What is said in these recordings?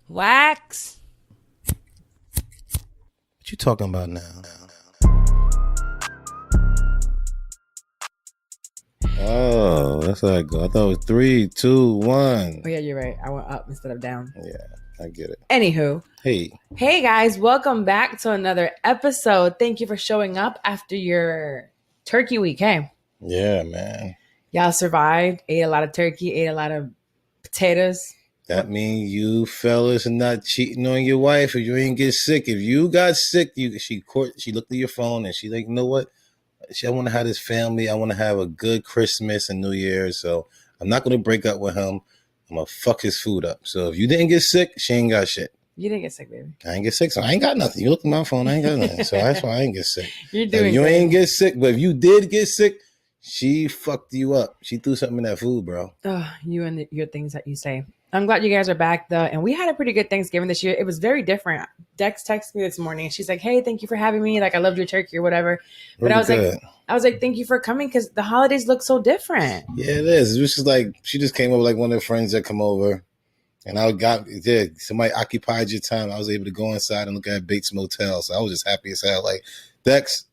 Wax. What you talking about now? Oh, that's how I go. I thought it was 3, 2, 1. Oh yeah, you're right. I went up instead of down. Yeah, I get it. Anywho. Hey guys, welcome back to another episode. Thank you for showing up after your turkey week. Hey. Yeah, man. Y'all survived, ate a lot of turkey, ate a lot of potatoes. That means you fellas are not cheating on your wife if you ain't get sick. If you got sick, she looked at your phone and she like, you know what? I want to have this family. I want to have a good Christmas and New Year. So I'm not going to break up with him. I'm going to fuck his food up. So if you didn't get sick, she ain't got shit. You didn't get sick, baby. I ain't get sick, so I ain't got nothing. You look at my phone, I ain't got nothing. So that's why I ain't get sick. You're doing You great. ain't get sick, but if you did get sick, she fucked you up. She threw something in that food, bro. Oh, you and your things that you say. I'm glad you guys are back, though. And we had a pretty good Thanksgiving this year. It was very different. Dex texted me this morning. And she's like, hey, thank you for having me. Like, I loved your turkey or whatever. But Really I was like, thank you for coming because the holidays look so different. Yeah, it is. It was just like, she just came over like one of her friends that come over. And somebody occupied your time. I was able to go inside and look at Bates Motel. So I was just happy as hell. Like, Dex,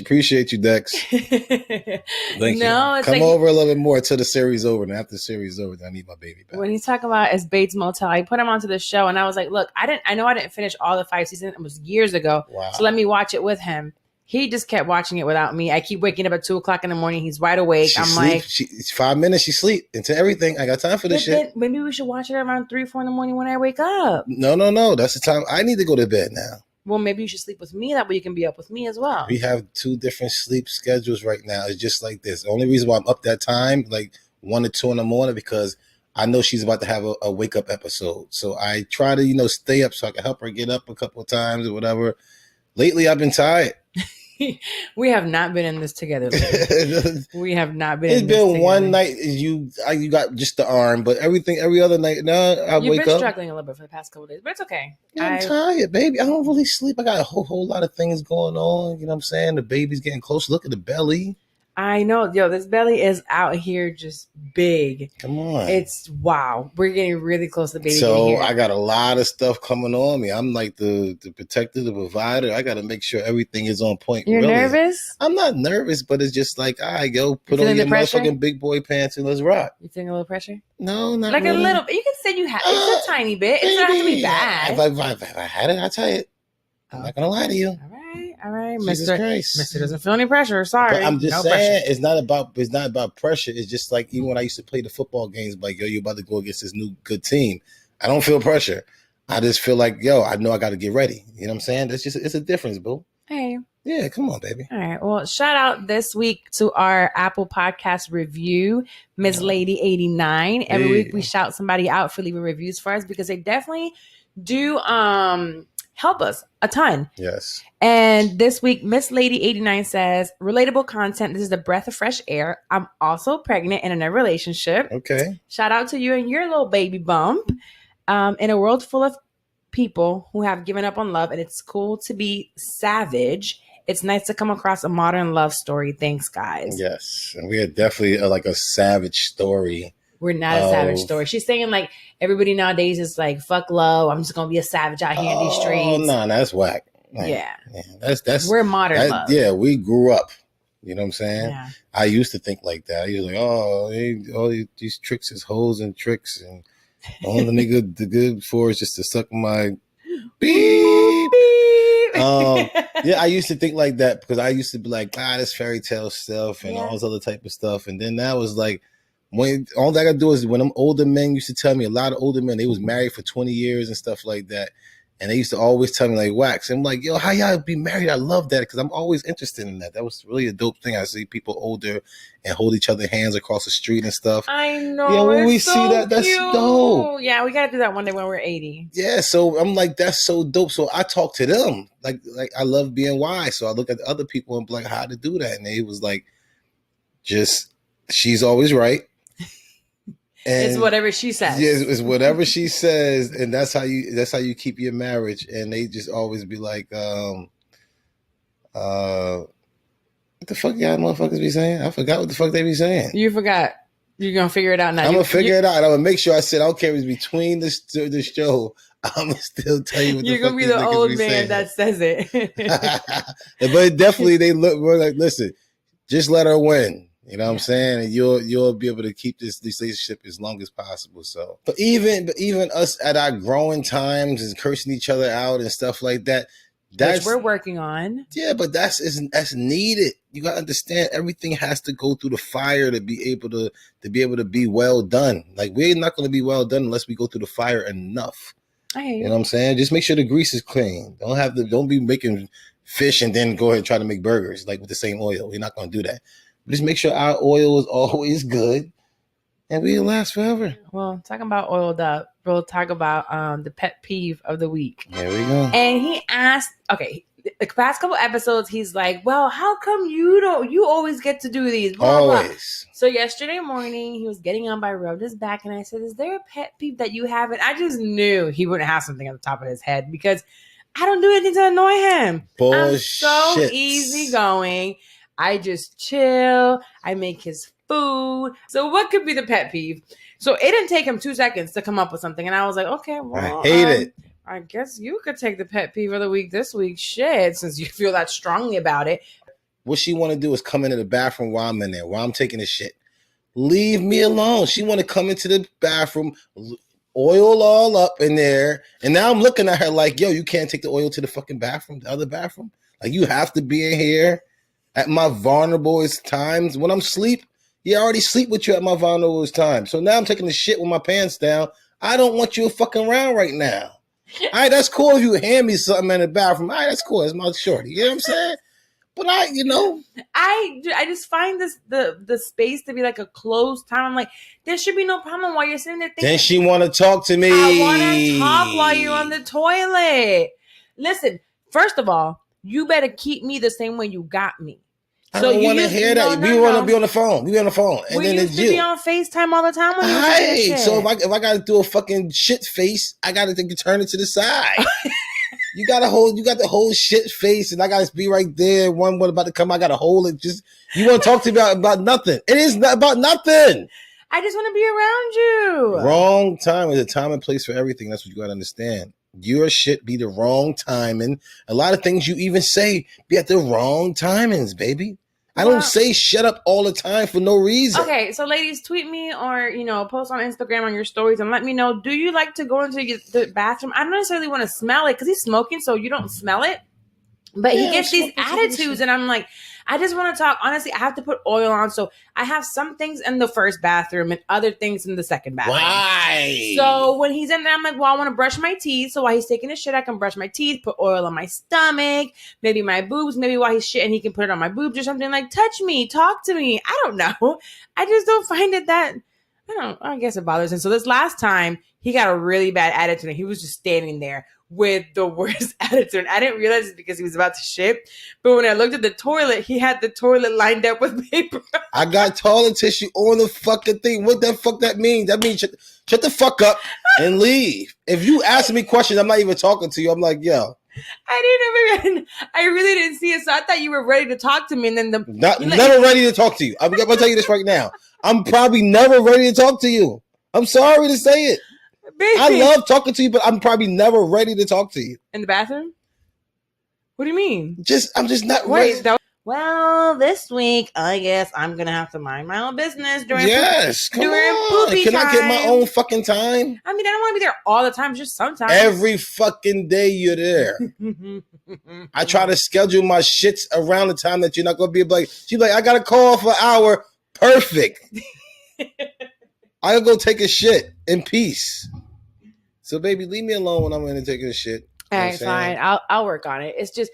appreciate you, Dex. Thank you. Come over a little bit more till the series over. And after the series is over, then I need my baby back. When he's talking about as Bates Motel, I put him onto the show and I was like, look, I know I didn't finish all the 5 seasons. It was years ago. Wow. So let me watch it with him. He just kept watching it without me. I keep waking up at 2:00 in the morning. He's wide awake. It's 5 minutes. She sleep into everything. I got time for this shit. Maybe we should watch it around 3, 4 in the morning when I wake up. No. That's the time. I need to go to bed now. Well, maybe you should sleep with me. That way you can be up with me as well. We have 2 different sleep schedules right now. It's just like this. The only reason why I'm up that time, like 1 or 2 in the morning, because I know she's about to have a wake up episode. So I try to, stay up so I can help her get up a couple of times or whatever. Lately, I've been tired. We have not been in this together. We have not been. It's been one night you got just the arm, but every other night now I wake up. You've been struggling a little bit for the past couple of days, but it's okay. I'm tired, baby. I don't really sleep. I got a whole lot of things going on. You know what I'm saying? The baby's getting close. Look at the belly. I know. Yo, this belly is out here just big. Come on. It's wow. We're getting really close to the baby. So I got a lot of stuff coming on me. I'm like the protector, the provider. I got to make sure everything is on point. You're nervous? I'm not nervous, but it's just like, all right, yo, put on your motherfucking big boy pants and let's rock. You feeling a little pressure? No, not like really. A little bit. You can say you have. It's a tiny bit. It's not going to be bad. If I had it, I'll tell you. I'm not going to lie to you. All right, Jesus Christ. Mister doesn't feel any pressure. Sorry. But I'm just saying, it's not about pressure. It's just like even when I used to play the football games, like, yo, you're about to go against this new good team. I don't feel pressure. I just feel like, yo, I know I got to get ready. You know what I'm saying? It's a difference, boo. Hey. Yeah, come on, baby. All right. Well, shout out this week to our Apple Podcast review, Ms. Lady 89. Every week we shout somebody out for leaving reviews for us because they definitely do help us a ton. Yes. And this week, Miss Lady 89 says, relatable content. This is a breath of fresh air. I'm also pregnant and in a relationship. Okay. Shout out to you and your little baby bump. In a world full of people who have given up on love, and it's cool to be savage. It's nice to come across a modern love story. Thanks, guys. Yes. And we are definitely like a savage story. We're not a savage story. She's saying like everybody nowadays is like, fuck love. I'm just going to be a savage out here in these streets. Oh, no, that's whack. Like, yeah. That's we're modern love. Yeah, we grew up. You know what I'm saying? Yeah. I used to think like that. I used to like, all these tricks is hoes and tricks. And all the good for is just to suck my beep. Yeah, I used to think like that because I used to be like, this fairy tale stuff and all this other type of stuff. And then that was like, when all I gotta do is when them older men used to tell me, a lot of older men, they was married for 20 years and stuff like that. And they used to always tell me like, wax. I'm like, yo, how y'all be married? I love that because I'm always interested in that. That was really a dope thing. I see people older and hold each other hands across the street and stuff. I know. Yeah, when we see that, that's dope. Yeah, we got to do that one day when we're 80. Yeah, so I'm like, that's so dope. So I talk to them. Like I love being wise. So I look at the other people and be like, how to do that. And they was like, just, she's always right. And it's whatever she says. Yeah, it's whatever she says, and that's how you keep your marriage. And they just always be like, what the fuck y'all motherfuckers be saying? I forgot what the fuck they be saying. You forgot. You're gonna figure it out now. I'm gonna figure it out. And I'm gonna make sure I said, I don't care if it's between the show. I'm gonna still tell you what you're the fuck gonna be the old man saying. that says it. But definitely, we're like, listen, just let her win. You know what I'm saying? And you'll be able to keep this relationship as long as possible. So, but even us at our growing times and cursing each other out and stuff like that. Which we're working on. Yeah, but that's needed. You gotta understand, everything has to go through the fire to be able to be well done. Like, we're not gonna be well done unless we go through the fire enough. You know what I'm saying? Just make sure the grease is clean. Don't be making fish and then go ahead and try to make burgers like with the same oil. We're not gonna do that. But just make sure our oil is always good and we'll last forever. Well, talking about oiled up, we'll talk about the pet peeve of the week. There we go. And he asked, okay, the past couple episodes, he's like, well, how come you always get to do these? Blah, always. Blah. So yesterday morning, he was getting on by rubbed his back, and I said, is there a pet peeve that you have? And I just knew he wouldn't have something on the top of his head because I don't do anything to annoy him. Bullshit. I'm so easygoing. I just chill. I make his food. So what could be the pet peeve? So it didn't take him 2 seconds to come up with something. And I was like, okay, well, I hate it. I guess you could take the pet peeve of the week this week. Shit, since you feel that strongly about it. What she want to do is come into the bathroom while I'm in there, while I'm taking a shit. Leave me alone. She want to come into the bathroom, oil all up in there. And now I'm looking at her like, yo, you can't take the oil to the fucking bathroom, the other bathroom. Like, you have to be in here at my vulnerable times. When I'm asleep, I already sleep with you at my vulnerable time. So now I'm taking the shit with my pants down. I don't want you fucking around right now. All right, that's cool if you hand me something in the bathroom. All right, that's cool. It's my shorty. You know what I'm saying? But I just find the space to be like a closed time. I'm like, there should be no problem while you're sitting there thinking. Then she want to talk to me. I want to talk while you're on the toilet. Listen, first of all, you better keep me the same way you got me. I don't want to hear that. We want to be on the phone. We on the phone. And we then used to be on FaceTime all the time when you were doing shit. So if I got to do a fucking shit face, I got to turn it to the side. You got the whole shit face, and I got to be right there. One about to come, I got to hold it. Just, you want to talk to me about nothing. It is not about nothing. I just want to be around you. Wrong time. There's a time and place for everything. That's what you got to understand. Your shit be the wrong timing. A lot of things you even say be at the wrong timings, baby. I don't say shut up all the time for no reason. Okay, so ladies, tweet me or, post on Instagram on your stories and let me know, do you like to go into the bathroom? I don't necessarily want to smell it because he's smoking, so you don't smell it. But he gets these attitudes, and I'm like, I just want to talk. Honestly, I have to put oil on, so I have some things in the first bathroom and other things in the second bathroom. Why? So when he's in there, I'm like, well, I want to brush my teeth. So while he's taking his shit, I can brush my teeth, put oil on my stomach, maybe my boobs. Maybe while he's shitting, he can put it on my boobs or something. Like, touch me, talk to me. I don't know. I just don't find it that... I guess it bothers him. So this last time, he got a really bad attitude, and he was just standing there with the worst attitude. I didn't realize it because he was about to shit. But when I looked at the toilet, he had the toilet lined up with paper. I got toilet tissue on the fucking thing. What the fuck that means? That means shut the fuck up and leave. If you ask me questions, I'm not even talking to you. I'm like, yo. I really didn't see it. So I thought you were ready to talk to me. And then never ready to talk to you. I'm going to tell you this right now. I'm probably never ready to talk to you. I'm sorry to say it. Baby. I love talking to you, but I'm probably never ready to talk to you. In the bathroom? What do you mean? I'm just not ready. Well, this week, I guess I'm going to have to mind my own business during poopy Can time. I get my own fucking time? I mean, I don't want to be there all the time, just sometimes. Every fucking day you're there. I try to schedule my shits around the time that you're not going to be like, she's like, I got to call for an hour. Perfect. I'll go take a shit in peace. So, baby, leave me alone when I'm going to take a shit. All right, fine. I'll work on it. It's just,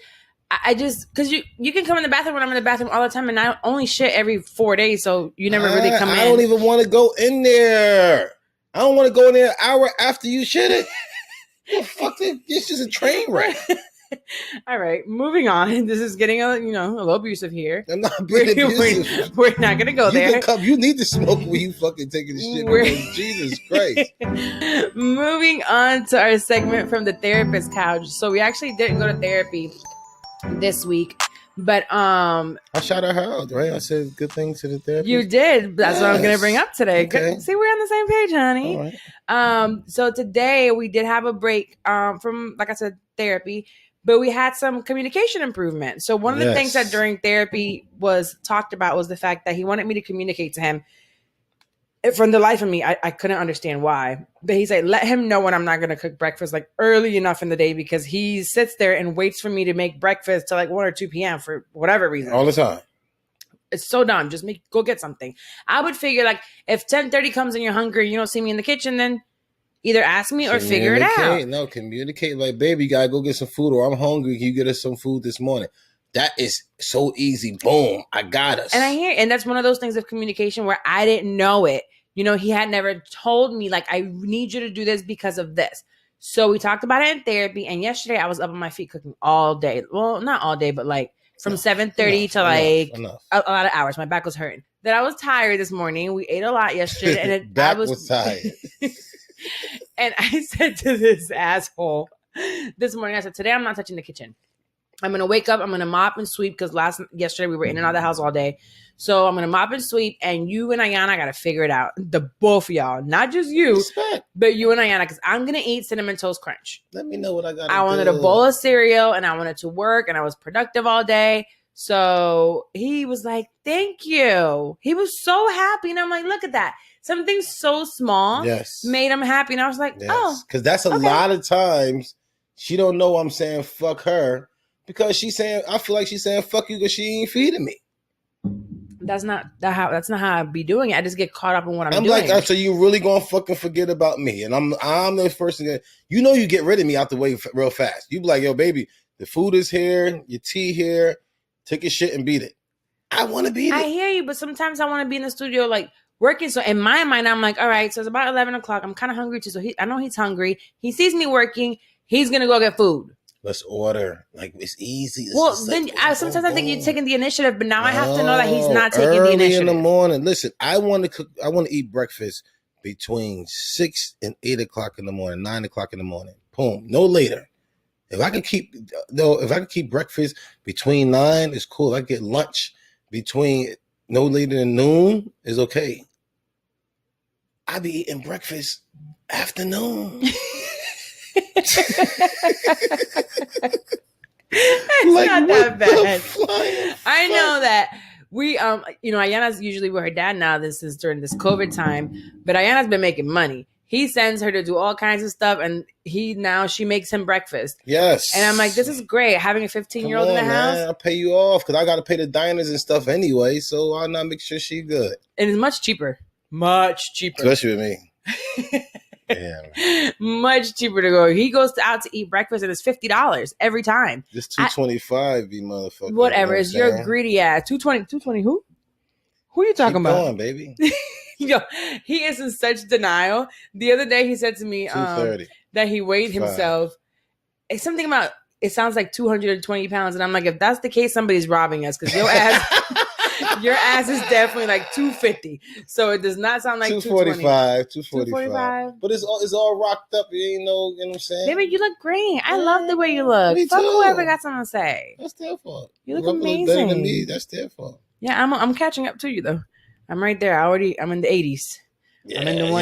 because you can come in the bathroom when I'm in the bathroom all the time, and I only shit every 4 days, so you never really come in. I don't even want to go in there. I don't want to go in there an hour after you shit it. Well, fuck it. It's just a train wreck. All right, moving on. This is getting a little abusive here. I'm not being abusive. We're not gonna go there. You need to smoke when you fucking taking the shit. Jesus Christ. Moving on to our segment from the therapist couch. So we actually didn't go to therapy this week But I shouted her out, right? I said good things to the therapist. You did. That's what I'm going to bring up today. Okay. Good. See, we're on the same page, honey. All right. So today we did have a break from, like I said, therapy, but we had some communication improvement. So one of the things that during therapy was talked about was the fact that he wanted me to communicate to him. From the life of me, I couldn't understand why. But he's like, let him know when I'm not going to cook breakfast like early enough in the day, because he sits there and waits for me to make breakfast till like 1 or 2 p.m. for whatever reason. All the time. It's so dumb. Just go get something. I would figure like if 10:30 comes and you're hungry, you don't see me in the kitchen, then either ask me or figure it out. No, communicate like, baby, you gotta go get some food, or I'm hungry. Can you get us some food this morning? That is so easy. Boom, I got us. And that's one of those things of communication where I didn't know it. You know, he had never told me like, I need you to do this because of this. So we talked about it in therapy. And yesterday I was up on my feet cooking all day. Well, not all day, but like from 7:30 to like a lot of hours. My back was hurting. Then I was tired this morning. We ate a lot yesterday, and I was tired. And I said to this asshole this morning, I said, today I'm not touching the kitchen. I'm going to wake up. I'm going to mop and sweep because yesterday we were in and out of the house all day. So I'm going to mop and sweep, and you and Ayana got to figure it out. The both of y'all, not just you, Respect. but you and Ayana, because I'm going to eat Cinnamon Toast Crunch. Let me know what I got to do. I wanted a bowl of cereal, and I wanted to work, and I was productive all day. So he was like, thank you. He was so happy. And I'm like, look at that. Something so small made him happy. And I was like, oh. Because that's a lot of times she don't know I'm saying fuck her because I feel like she's saying fuck you because she ain't feeding me. That's not how I be doing it. I just get caught up in what I'm doing. I'm like, so you really gonna fucking forget about me? And I'm the person that, you get rid of me out the way real fast. You be like, yo, baby, the food is here, your tea here. Take your shit and beat it. I want to beat it. I hear you, but sometimes I want to be in the studio like working. So in my mind, I'm like, all right, so it's about 11 o'clock. I'm kind of hungry too. So I know he's hungry. He sees me working. He's going to go get food. Let's order. Like, it's easy. Then sometimes I think you're taking the initiative, but now I have to know that he's not taking the initiative. Early in the morning. Listen, I want to cook. I want to eat breakfast between 6 and 8 o'clock in the morning, 9 o'clock in the morning. Boom. No later. If I could keep breakfast between 9, it's cool. If I get lunch between no later than noon, is okay. I be eating breakfast afternoon. It's not that bad. I know that we Ayana's usually with her dad now. This is during this COVID time, but Ayana's been making money. He sends her to do all kinds of stuff, and she makes him breakfast. Yes. And I'm like, this is great, having a 15-year-old in the house. I'll pay you off because I got to pay the diners and stuff anyway, so I'll not make sure she good. And it's much cheaper. Much cheaper. Especially with me. Yeah. Much cheaper to go. He goes out to eat breakfast, and it's $50 every time. Just $225, you motherfucker. Whatever. It's your greedy ass. $220 who? Who are you talking about? Keep going, baby. Yo, he is in such denial. The other day he said to me that he weighed himself. It's something about, it sounds like 220 pounds. And I'm like, if that's the case, somebody's robbing us because your ass is definitely like 250. So it does not sound like 245. But it's all rocked up. You ain't know, you know what I'm saying? Baby, you look great. I love the way you look. Fuck whoever got something to say. That's their fault. You look amazing. Better than me. That's their fault. Yeah, I'm catching up to you though. I'm right there. I'm in the 80s. Yeah, I'm in the 180s. You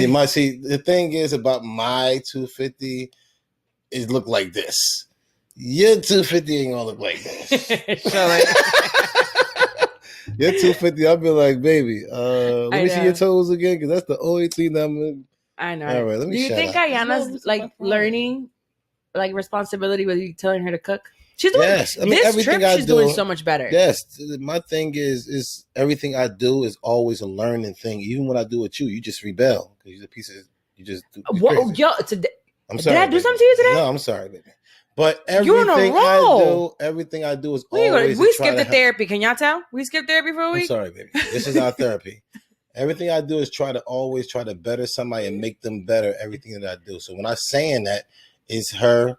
don't want to see the thing is about my 250 is look like this. Your 250 ain't gonna look like this. Your 250, I'll be like, baby, let me see your toes again, because that's the only thing that I know. All right, let me. Do you think Ayana's like learning, like responsibility with you telling her to cook? She's doing she's doing so much better. Yes. My thing is everything I do is always a learning thing. Even when I do it with you just rebel. Because you're a piece of you just do I'm sorry. Did I do something to you today? No, I'm sorry, baby. But everything I do is always. We skipped the therapy. Can y'all tell? We skipped therapy for a week. I'm sorry, baby. This is our therapy. Everything I do is try to better somebody and make them better. Everything that I do. So when I'm saying that, is her.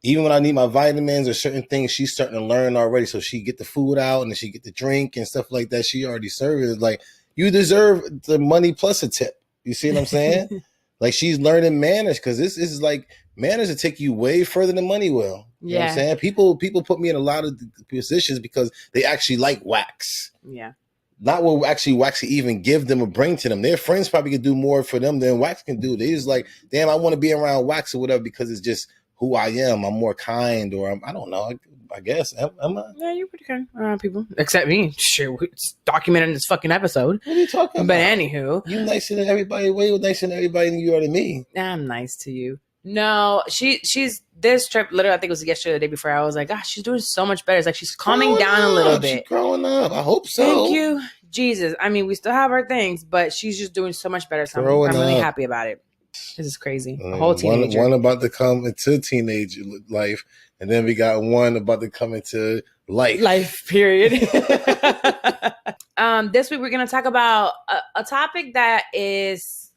Even when I need my vitamins or certain things, she's starting to learn already. So she get the food out and then she get the drink and stuff like that. She already served it. Like, you deserve the money plus a tip. You see what I'm saying? Like she's learning manners because this is like manners will take you way further than money will. You know what I'm saying? People put me in a lot of positions because they actually like wax. Yeah. Not what actually wax can even give them or bring to them. Their friends probably can do more for them than wax can do. They just like, damn, I want to be around wax or whatever because it's just who I am. I'm more kind, or I don't know. I guess. Am I? Yeah, you're pretty kind around people. Except me. Shit, it's documented in this fucking episode. What are you talking about? But anywho. You nicer than everybody. Way nicer than everybody than you are to me. I'm nice to you. No, she's this trip, literally, I think it was yesterday or the day before. I was like, gosh, she's doing so much better. It's like she's calming down a little bit. She's growing up. I hope so. Thank you, Jesus. I mean, we still have our things, but she's just doing so much better. So I'm really happy about it. This is crazy. A whole teenager. One about to come into teenage life, and then we got one about to come into life. Life, period. This week we're going to talk about a topic that is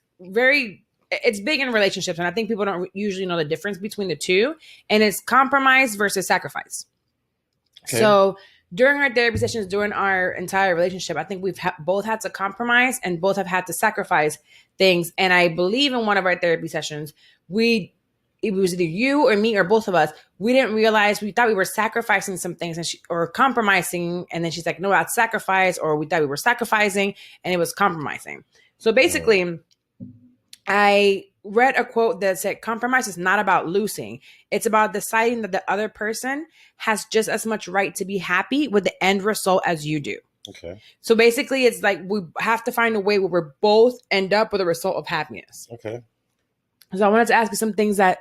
it's big in relationships, and I think people don't usually know the difference between the two, and it's compromise versus sacrifice. Okay. So during our therapy sessions, during our entire relationship, I think we've both had to compromise and both have had to sacrifice things. And I believe in one of our therapy sessions, it was either you or me or both of us, we didn't realize, we thought we were sacrificing some things or compromising. And then she's like, no, that's sacrifice. Or we thought we were sacrificing and it was compromising. So basically, I read a quote that said, compromise is not about losing. It's about deciding that the other person has just as much right to be happy with the end result as you do. Okay. So basically, it's like we have to find a way where we're both end up with a result of happiness. Okay. So I wanted to ask you some things that,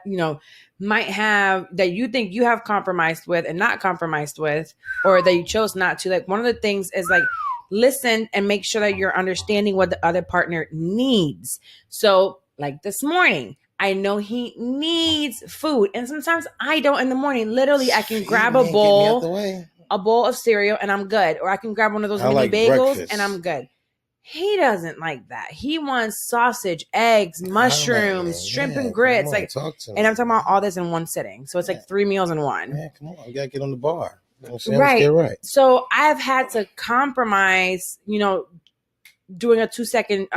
might have, that you think you have compromised with and not compromised with, or that you chose not to. Like, one of the things is like, listen and make sure that you're understanding what the other partner needs. So like this morning, I know he needs food. And sometimes I don't in the morning. Literally, I can grab a bowl of cereal and I'm good. Or I can grab one of those mini bagels breakfast. And I'm good. He doesn't like that. He wants sausage, eggs, mushrooms, shrimp and grits. And I'm talking about all this in one sitting. So it's like 3 meals in one. Yeah, come on. You got to get on the bar. Right. So I've had to compromise, doing a 2-second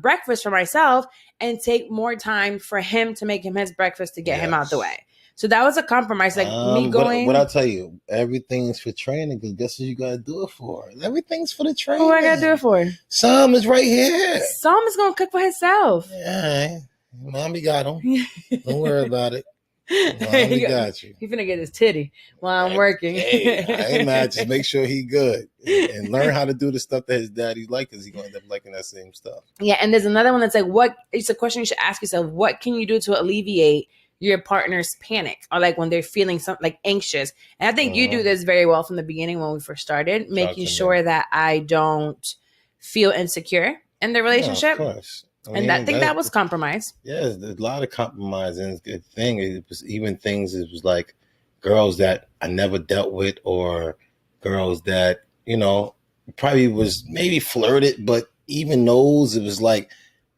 breakfast for myself and take more time for him to make him his breakfast to get him out the way. So that was a compromise. Like me going. But I'll tell you, everything's for training because guess what you got to do it for? Everything's for the training. Who I got to do it for? Sam is right here. Sam is going to cook for himself. Yeah. Mommy got him. Don't worry about it. Mommy got you. He finna get his titty while I'm working. Hey, I ain't mad. Just make sure he good and learn how to do the stuff that his daddy like, because he's gonna end up liking that same stuff. Yeah, and there's another one that's like, it's a question you should ask yourself: what can you do to alleviate your partner's panic, or like when they're feeling something like anxious? And I think you do this very well from the beginning when we first started, making sure that I don't feel insecure in the relationship. Of course. I think that was compromise. Yeah, there's a lot of compromise. And the thing, it was even things, it was like girls that I never dealt with, or girls that, probably was maybe flirted, but even those, it was like,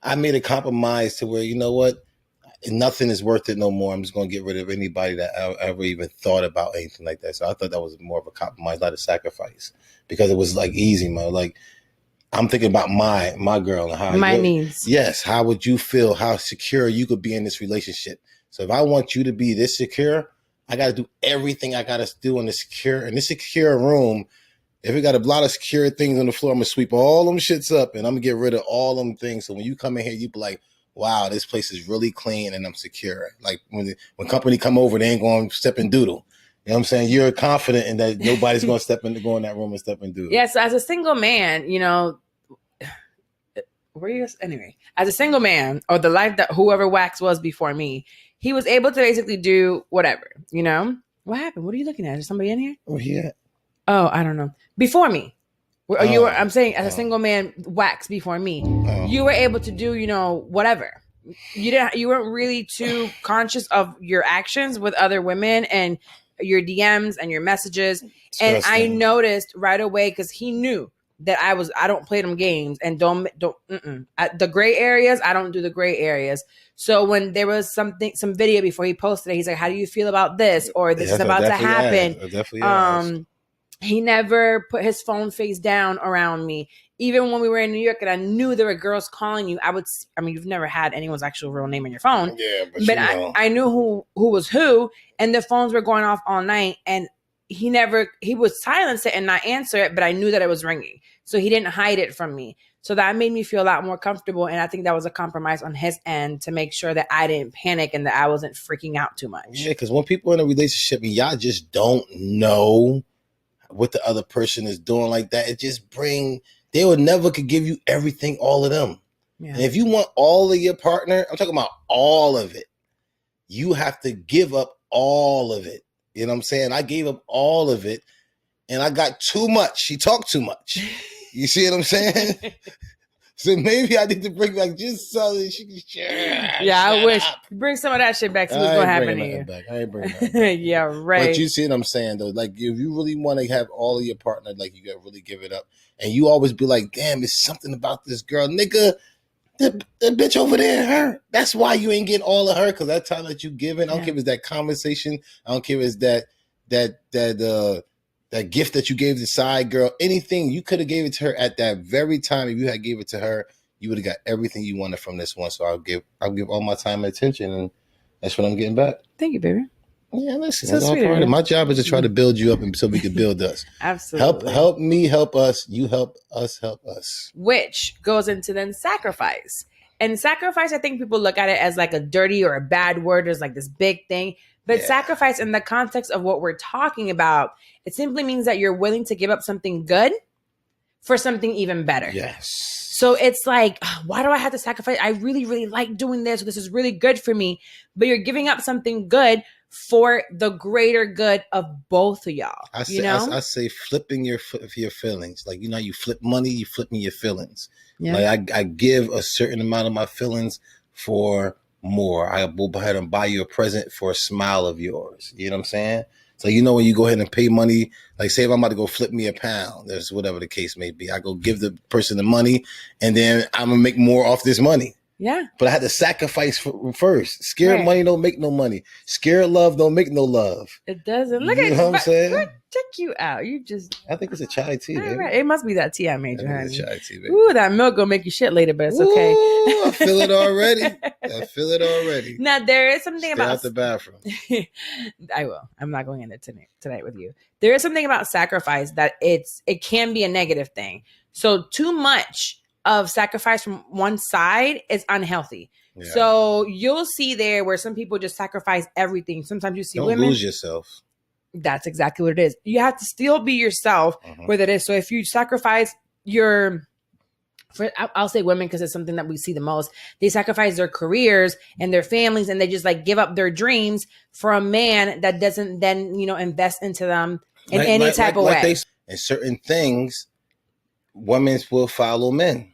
I made a compromise to where, you know what, nothing is worth it no more. I'm just going to get rid of anybody that I ever even thought about anything like that. So I thought that was more of a compromise, not a sacrifice, because it was like easy, man. Like, I'm thinking about my girl and how my needs. Yes. How would you feel? How secure you could be in this relationship? So if I want you to be this secure, I got to do everything I got to do in this secure room. If we got a lot of secure things on the floor, I'm gonna sweep all them shits up and I'm gonna get rid of all them things. So when you come in here, you be like, wow, this place is really clean and I'm secure. Like when company come over, they ain't going to step and doodle. You know what I'm saying? You're confident in that nobody's going to go in that room and step and do it. Yeah, so as a single man, as a single man, or the life that whoever Wax was before me, he was able to basically do whatever, What happened? What are you looking at? Is there somebody in here? Oh, yeah. Oh, I don't know. Before me. I'm saying as a single man, Wax before me, you were able to do, whatever. You weren't really too conscious of your actions with other women and your DMs and your messages. And I noticed right away, because he knew that I don't play them games and the gray areas, I don't do the gray areas. So when there was some video before he posted it, he's like, how do you feel about this? Or this is about to happen. Definitely. He never put his phone face down around me. even when we were in New York and I knew there were girls calling you, you've never had anyone's actual real name on your phone. Yeah, but I knew who was who, and the phones were going off all night, and he would silence it and not answer it, but I knew that it was ringing. So he didn't hide it from me. So that made me feel a lot more comfortable. And I think that was a compromise on his end to make sure that I didn't panic and that I wasn't freaking out too much. Yeah, because when people are in a relationship and y'all just don't know what the other person is doing like that, they would never could give you everything, all of them. Yeah. And if you want all of your partner, I'm talking about all of it, you have to give up all of it. You know what I'm saying? I gave up all of it and I got too much. She talked too much. You see what I'm saying? So maybe I need to bring back just so that she can share. Yeah, I wish. Bring some of that shit back. See what's going to happen to you. I ain't bringing that back. Yeah, right. But you see what I'm saying, though? Like, if you really want to have all of your partner, like, you got to really give it up. And you always be like, damn, it's something about this girl. Nigga, the bitch over there, her. That's why you ain't getting all of her, because that time that you giving, I don't care if it's that conversation. I don't care if it's that gift that you gave the side girl, anything, you could have gave it to her at that very time. If you had gave it to her, you would have got everything you wanted from this one. So I'll give all my time and attention, and that's what I'm getting back. Thank you, baby. Yeah, listen, so that's all part of it. My job is to try to build you up so we can build us. Absolutely. Help me, help us. You help us. Which goes into then sacrifice. And sacrifice, I think people look at it as like a dirty or a bad word. There's like this big thing. But sacrifice, in the context of what we're talking about, it simply means that you're willing to give up something good for something even better. Yes. So it's like, why do I have to sacrifice? I really, really like doing this. This is really good for me. But you're giving up something good for the greater good of both of y'all. I say flipping your feelings. Like, you know, you flip money, you flip me your feelings. Yeah. Like I give a certain amount of my feelings for more. I will go ahead and buy you a present for a smile of yours. You know what I'm saying? So, you know, when you go ahead and pay money, like say if I'm about to go flip me a pound, there's whatever the case may be, I go give the person the money and then I'm going to make more off this money. Yeah. But I had to sacrifice first. Scared money don't make no money. Scared love don't make no love. It doesn't. Look at what I'm saying? Check you out. I think it's a chai tea, baby. Right. It must be that tea I made you, honey. It's a chai tea, baby. Ooh, that milk gonna make you shit later, but it's okay. Ooh, I feel it already. Now, there is something Stay out the bathroom. I will. I'm not going into tonight with you. There is something about sacrifice that it can be a negative thing. So too much of sacrifice from one side is unhealthy. Yeah. So you'll see there where some people just sacrifice everything. Sometimes you see women. Don't lose yourself. That's exactly what it is. You have to still be yourself with it is. So if you sacrifice I'll say women because it's something that we see the most. They sacrifice their careers and their families and they just like give up their dreams for a man that doesn't then, you know, invest into them in any type of way. And certain things, women will follow men.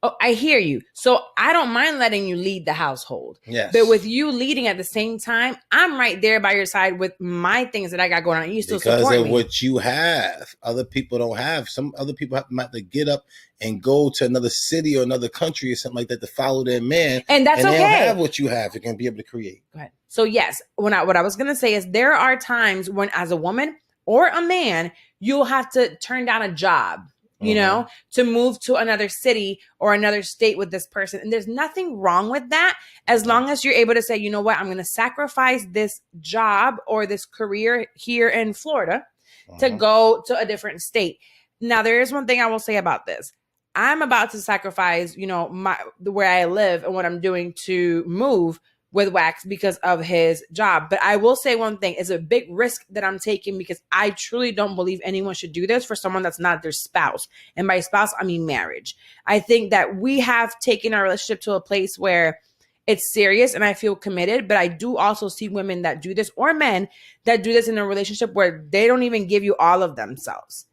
Oh, I hear you. So I don't mind letting you lead the household. Yes. But with you leading at the same time, I'm right there by your side with my things that I got going on. You still support me. Because of what you have. Other people don't have. Some other people have to get up and go to another city or another country or something like that to follow their man. And that's okay. They don't have what you have. They can be able to create. Go ahead. So yes, what I was going to say is there are times when as a woman or a man, you'll have to turn down a job. You know, to move to another city or another state with this person. And there's nothing wrong with that as long as you're able to say, you know what, I'm going to sacrifice this job or this career here in Florida to go to a different state. Now, there is one thing I will say about this. I'm about to sacrifice, you know, where I live and what I'm doing to move with Wax because of his job. But I will say one thing, it's a big risk that I'm taking because I truly don't believe anyone should do this for someone that's not their spouse. And by spouse, I mean marriage. I think that we have taken our relationship to a place where it's serious and I feel committed, but I do also see women that do this or men that do this in a relationship where they don't even give you all of themselves.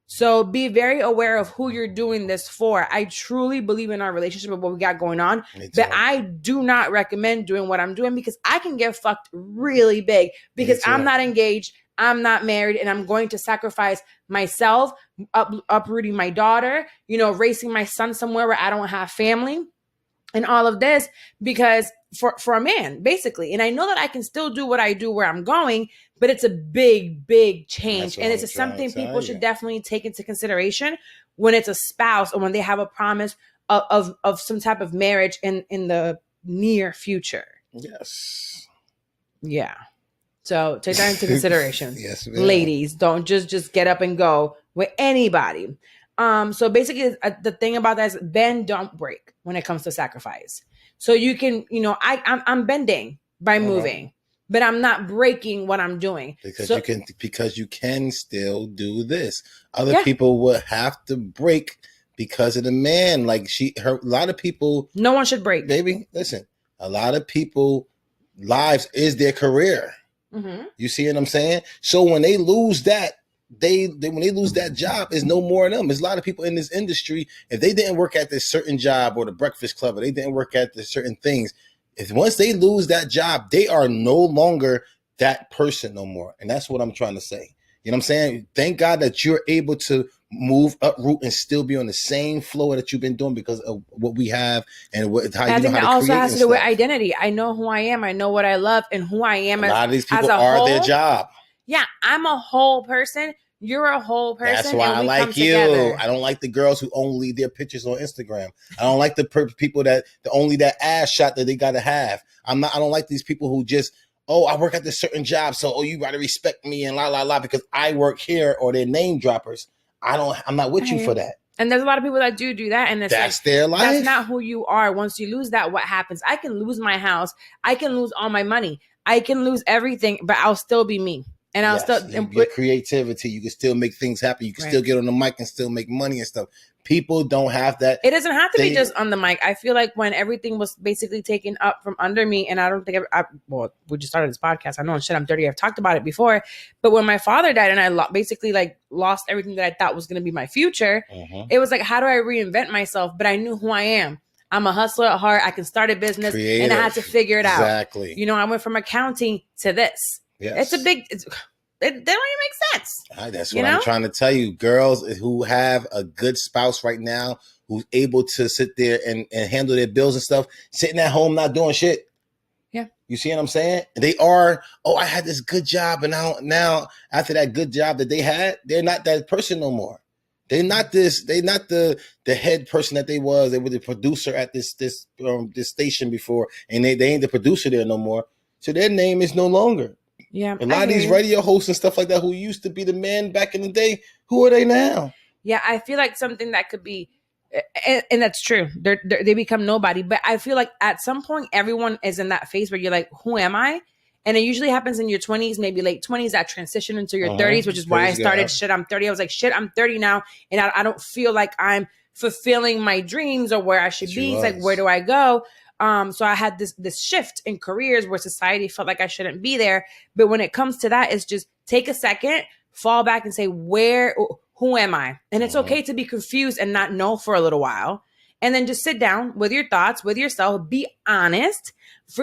So be very aware of who you're doing this for. I truly believe in our relationship and what we got going on, but I do not recommend doing what I'm doing because I can get fucked really big because I'm not engaged, I'm not married, and I'm going to sacrifice myself, uprooting my daughter, you know, raising my son somewhere where I don't have family and all of this because for a man, basically. And I know that I can still do what I do where I'm going, but it's a big, big change. And it's something people should definitely take into consideration when it's a spouse or when they have a promise of some type of marriage in the near future. Yes. Yeah. So take that into consideration. Yes, ma'am. Ladies, don't just get up and go with anybody. So basically the thing about that is bend, don't break when it comes to sacrifice. So you can, I'm bending by moving, but I'm not breaking what I'm doing. Because you can still do this. Other people would have to break because of the man. Like a lot of people. No one should break. Baby, listen, a lot of people lives is their career. Mm-hmm. You see what I'm saying? So when they lose that, when they lose that job, is no more of them. There's a lot of people in this industry. If they didn't work at this certain job or the Breakfast Club, or they didn't work at this certain things, if once they lose that job, they are no longer that person no more. And that's what I'm trying to say. You know what I'm saying? Thank God that you're able to move, uproot, and still be on the same flow that you've been doing because of what we have and how you know how to create. I think that also has to do with identity. I know who I am. I know what I love and who I am. A lot of these people are their job. Yeah, I'm a whole person. You're a whole person. That's why I like you. Together. I don't like the girls who only leave their pictures on Instagram. I don't like the people that only that ass shot that they got to have. I don't like these people who just, I work at this certain job, so you got to respect me and la because I work here, or they're name droppers. I'm not with you for that. And there's a lot of people that do that, and that's their life. That's not who you are. Once you lose that, what happens? I can lose my house. I can lose all my money. I can lose everything, but I'll still be me. And I'll still get creativity. You can still make things happen. You can still get on the mic and still make money and stuff. People don't have that. It doesn't have to be just on the mic. I feel like when everything was basically taken up from under me, and I don't think we just started this podcast. I know I'm dirty. I've talked about it before. But when my father died and I basically lost everything that I thought was going to be my future, it was like, how do I reinvent myself? But I knew who I am. I'm a hustler at heart. I can start a business. Creative. And I had to figure it out. Exactly. I went from accounting to this. Yes. It don't even make sense. That's what I'm trying to tell you. Girls who have a good spouse right now, who's able to sit there and handle their bills and stuff, sitting at home not doing shit. Yeah. You see what I'm saying? They are, I had this good job, and now after that good job that they had, they're not that person no more. They're not the head person that they was. They were the producer at this station before, and they ain't the producer there no more. So their name is no longer. Yeah, a lot of these radio hosts and stuff like that who used to be the man back in the day, who are they now? Yeah, I feel like something that could be, and that's true. They become nobody. But I feel like at some point, everyone is in that phase where you're like, who am I? And it usually happens in your 20s, maybe late 20s, that transition into your 30s, which is why I started shit, I'm 30. I was like, shit, I'm 30 now. And I don't feel like I'm fulfilling my dreams or where I should be. It's like, where do I go? So I had this shift in careers where society felt like I shouldn't be there. But when it comes to that, it's just take a second, fall back and say, who am I? And it's okay to be confused and not know for a little while. And then just sit down with your thoughts, with yourself, be honest,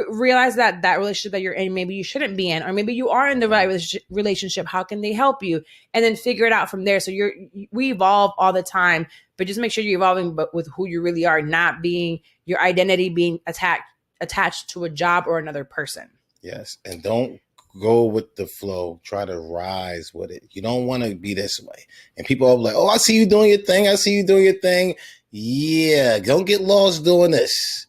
realize that relationship that you're in, maybe you shouldn't be in, or maybe you are in the right relationship. How can they help you? And then figure it out from there. So we evolve all the time, but just make sure you're evolving, but with who you really are, not being your identity being attached to a job or another person. Yes. And don't go with the flow. Try to rise with it. You don't want to be this way. And people are like, I see you doing your thing. I see you doing your thing. Yeah. Don't get lost doing this,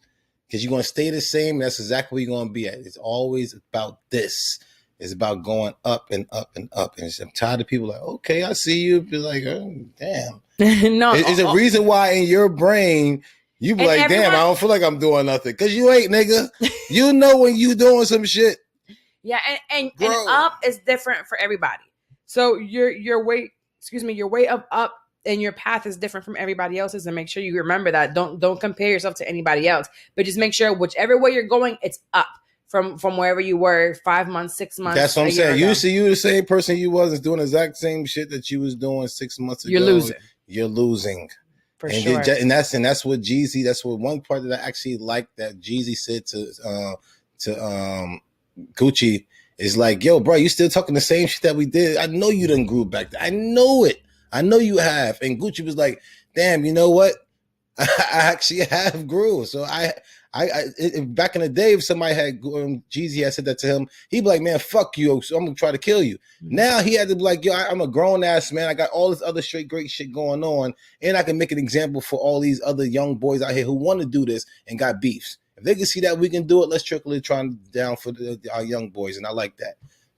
because you're going to stay the same. That's exactly where you're going to be at. It's always about this. It's about going up and up and up. And I'm tired of people like, okay, I see you. Be like, oh, damn. No. There's a reason why in your brain, you be like, damn, I don't feel like I'm doing nothing. Because you ain't, nigga. You know when you doing some shit. Yeah, and up is different for everybody. So your way of up and your path is different from everybody else's, and make sure you remember that. Don't compare yourself to anybody else, but just make sure whichever way you're going, it's up from wherever you were 5 months, 6 months. That's what I'm saying. You see, you the same person you was, is doing the exact same shit that you was doing 6 months ago. You're losing. For sure. And that's what Jeezy. That's what one part that I actually like that Jeezy said to Gucci is like, yo, bro, you still talking the same shit that we did. I know you done grew back. I know it. I know you have. And Gucci was like, damn, you know what? I actually have grew. So I Back in the day, if somebody had Jeezy had said that to him, he'd be like, "Man, fuck you, so I'm gonna try to kill you." Mm-hmm. Now he had to be like, "Yo, I'm a grown ass man. I got all this other straight great shit going on, and I can make an example for all these other young boys out here who want to do this and got beefs. If they can see that we can do it, let's trickle it down for our young boys." And I like that.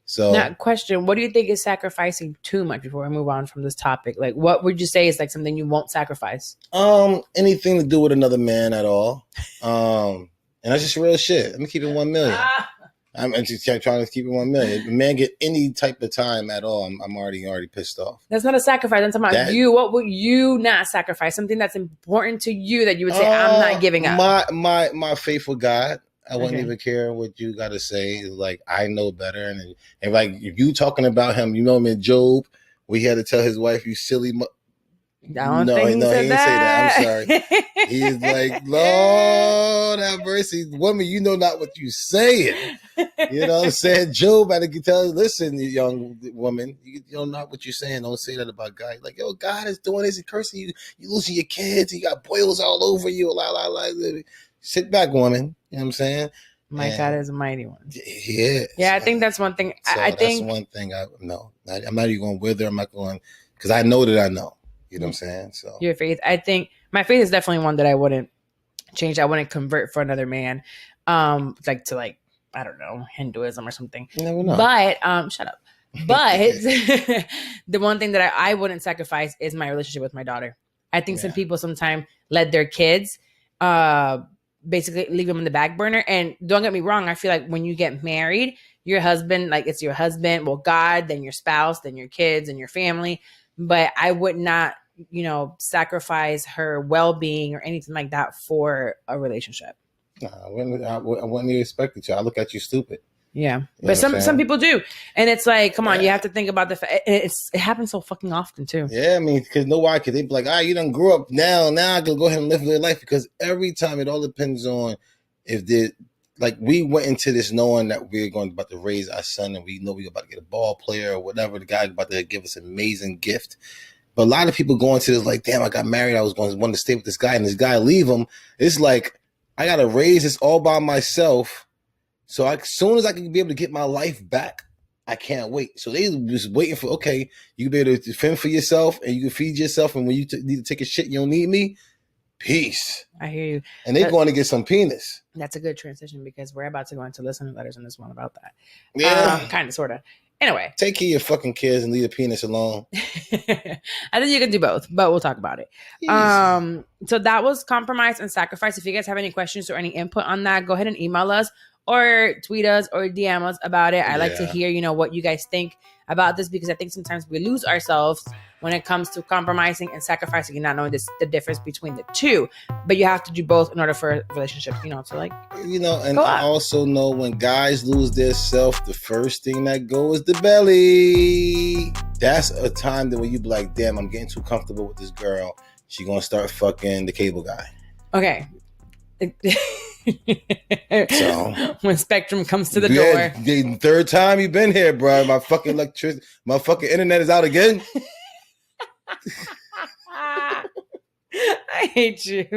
So now, question, what do you think is sacrificing too much before we move on from this topic? Like, what would you say is like something you won't sacrifice? Anything to do with another man at all. And that's just real shit. Let me keep it 1 million. I'm just trying to keep it 1 million. If a man get any type of time at all, I'm already pissed off. That's not a sacrifice. I'm talking about you. What would you not sacrifice? Something that's important to you that you would say, I'm not giving up. My faithful God. I wouldn't even care what you got to say. Like, I know better. And like, if you talking about him, you know him in Job, where he had to tell his wife, "You silly." He didn't say that. I'm sorry. He's like, "Lord have mercy, woman, you know not what you saying." You know what I'm saying? Job had to tell, "Listen, young woman, you know not what you're saying. Don't say that about God." Like, "Yo, God is doing this and cursing you. You losing your kids. You got boils all over you." Sit back, woman. You know what I'm saying? My God is a mighty one. Yeah, I think that's one thing. So I think that's one thing. I'm not even going with her. I'm not going, because I know that I know. You know what I'm saying? So your faith. I think my faith is definitely one that I wouldn't change. I wouldn't convert for another man. Like to I don't know, Hinduism or something. You never know. But shut up. But the one thing that I wouldn't sacrifice is my relationship with my daughter. I think some people sometimes let their kids basically leave them in the back burner. And don't get me wrong, I feel like when you get married, your husband, like it's your husband, well, God, then your spouse, then your kids and your family. But I would not, sacrifice her well-being or anything like that for a relationship. I wouldn't expect it to. I look at you stupid. Yeah. But some people do. And it's like, come on, you have to think about the fact. It happens so fucking often too. Yeah, I mean, because they be like, you done grew up now I can go ahead and live their life. Because every time it all depends on if we went into this knowing that we're about to raise our son and we know we're about to get a ball player or whatever, the guy's about to give us an amazing gift. But a lot of people go into this like, damn, I got married, I was going to want to stay with this guy, and this guy leave him. It's like, I got to raise this all by myself. So as soon as I can be able to get my life back, I can't wait. So they just waiting for, okay, you can be able to fend for yourself and you can feed yourself. And when you need to take a shit, you don't need me. Peace. I hear you. And they're going to get some penis. That's a good transition because we're about to go into listener letters in this one about that. Yeah. Kind of, sort of. Anyway. Take care of your fucking kids and leave the penis alone. I think you can do both, but we'll talk about it. Easy. So that was compromise and sacrifice. If you guys have any questions or any input on that, go ahead and email us or tweet us or DM us about it. I like to hear, what you guys think about this, because I think sometimes we lose ourselves when it comes to compromising and sacrificing and not knowing the difference between the two. But you have to do both in order for a relationship, and I also know when guys lose their self, the first thing that goes is the belly. That's a time that when you be like, damn, I'm getting too comfortable with this girl. She gonna start fucking the cable guy. Okay. So when Spectrum comes to the door, the third time you've been here, bro. My fucking my fucking internet is out again. I hate you.